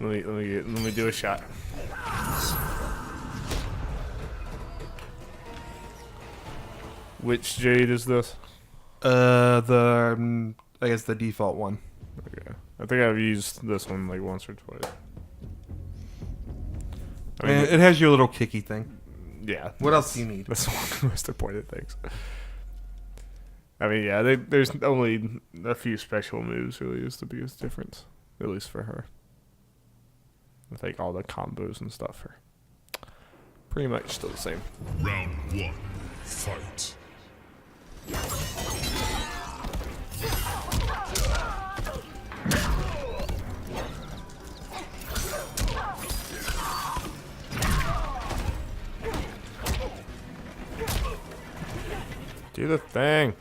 Let me do a shot. Which Jade is this? I guess the default one. Okay. I think I've used this one like once or twice. I mean, And it has your little kicky thing. yeah. What else do you need? That's one of the most important things. I mean, yeah, there's only a few special moves really is the biggest difference, at least for her. I think all the combos and stuff are pretty much still the same. Round one. Fight. Do the thing.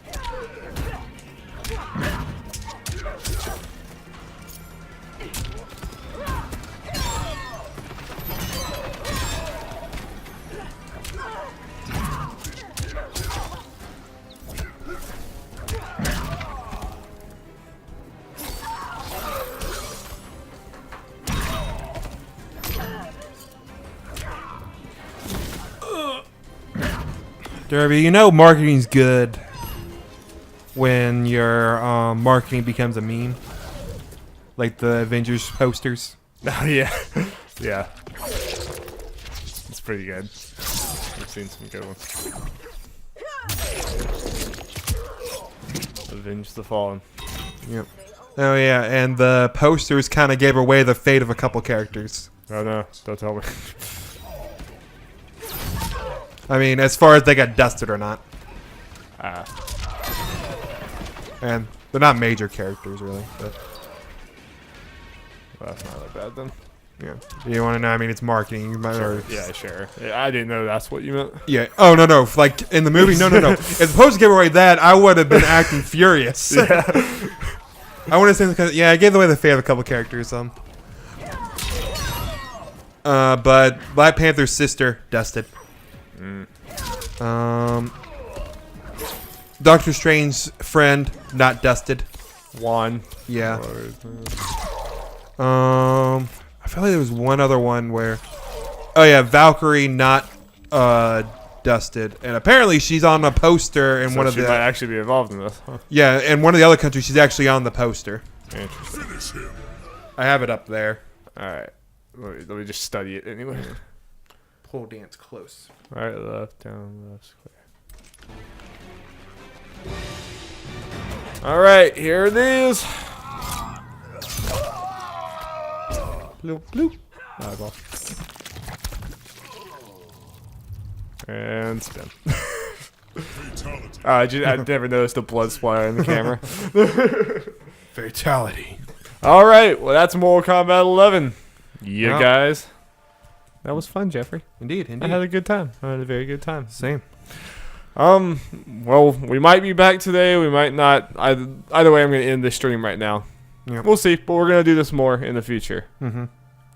Derby, you know marketing's good when your marketing becomes a meme. Like the Avengers posters. Oh, yeah. Yeah. It's pretty good. I've seen some good ones. Avenge the Fallen. Yep. Oh, yeah, and the posters kind of gave away the fate of a couple characters. Oh, no. Don't tell me. I mean, as far as they got dusted or not. And they're not major characters, really. But Well, that's not that bad, then. yeah, you want to know? I mean, it's marketing. You might, or, Yeah, sure. Yeah, I didn't know that's what you meant. yeah. Oh no. Like in the movie, no. As opposed to give away that, I would have been acting furious. Yeah. I want to say because I gave away the fate of a couple characters. But Black Panther's sister dusted. Doctor Strange's friend not dusted. One. Yeah. I feel like there was one other one where, oh yeah, Valkyrie not dusted, and apparently she's on a poster in So one of she the might actually be involved in this. Huh? yeah, in one of the other countries she's actually on the poster. Interesting. Finish him. I have it up there. All right. Let me just study it anyway. Pole dance close. Right, left, down, left, square. All right, here it is. Bloop, bloop. Eyeball. And spin. Fatality. I never noticed the blood splatter in the camera. Fatality. All right, well, that's Mortal Kombat 11. You Yeah. guys. That was fun, Jeffrey. Indeed. I had a good time. I had a very good time. Same. Well, we might be back today. We might not. Either way, I'm going to end this stream right now. Yep. We'll see, but we're going to do this more in the future. Mm-hmm.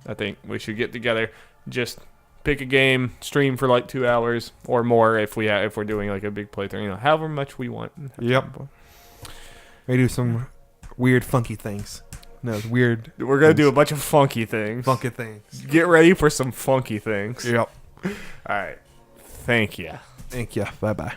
I think we should get together, just pick a game, stream for like 2 hours or more if we're doing like a big playthrough. You know, however much we want. Yep. We do some weird, funky things. No, it's weird. We're going to do a bunch of funky things. Funky things. Get ready for some funky things. Yep. All right. Thank you. Thank you. Bye bye.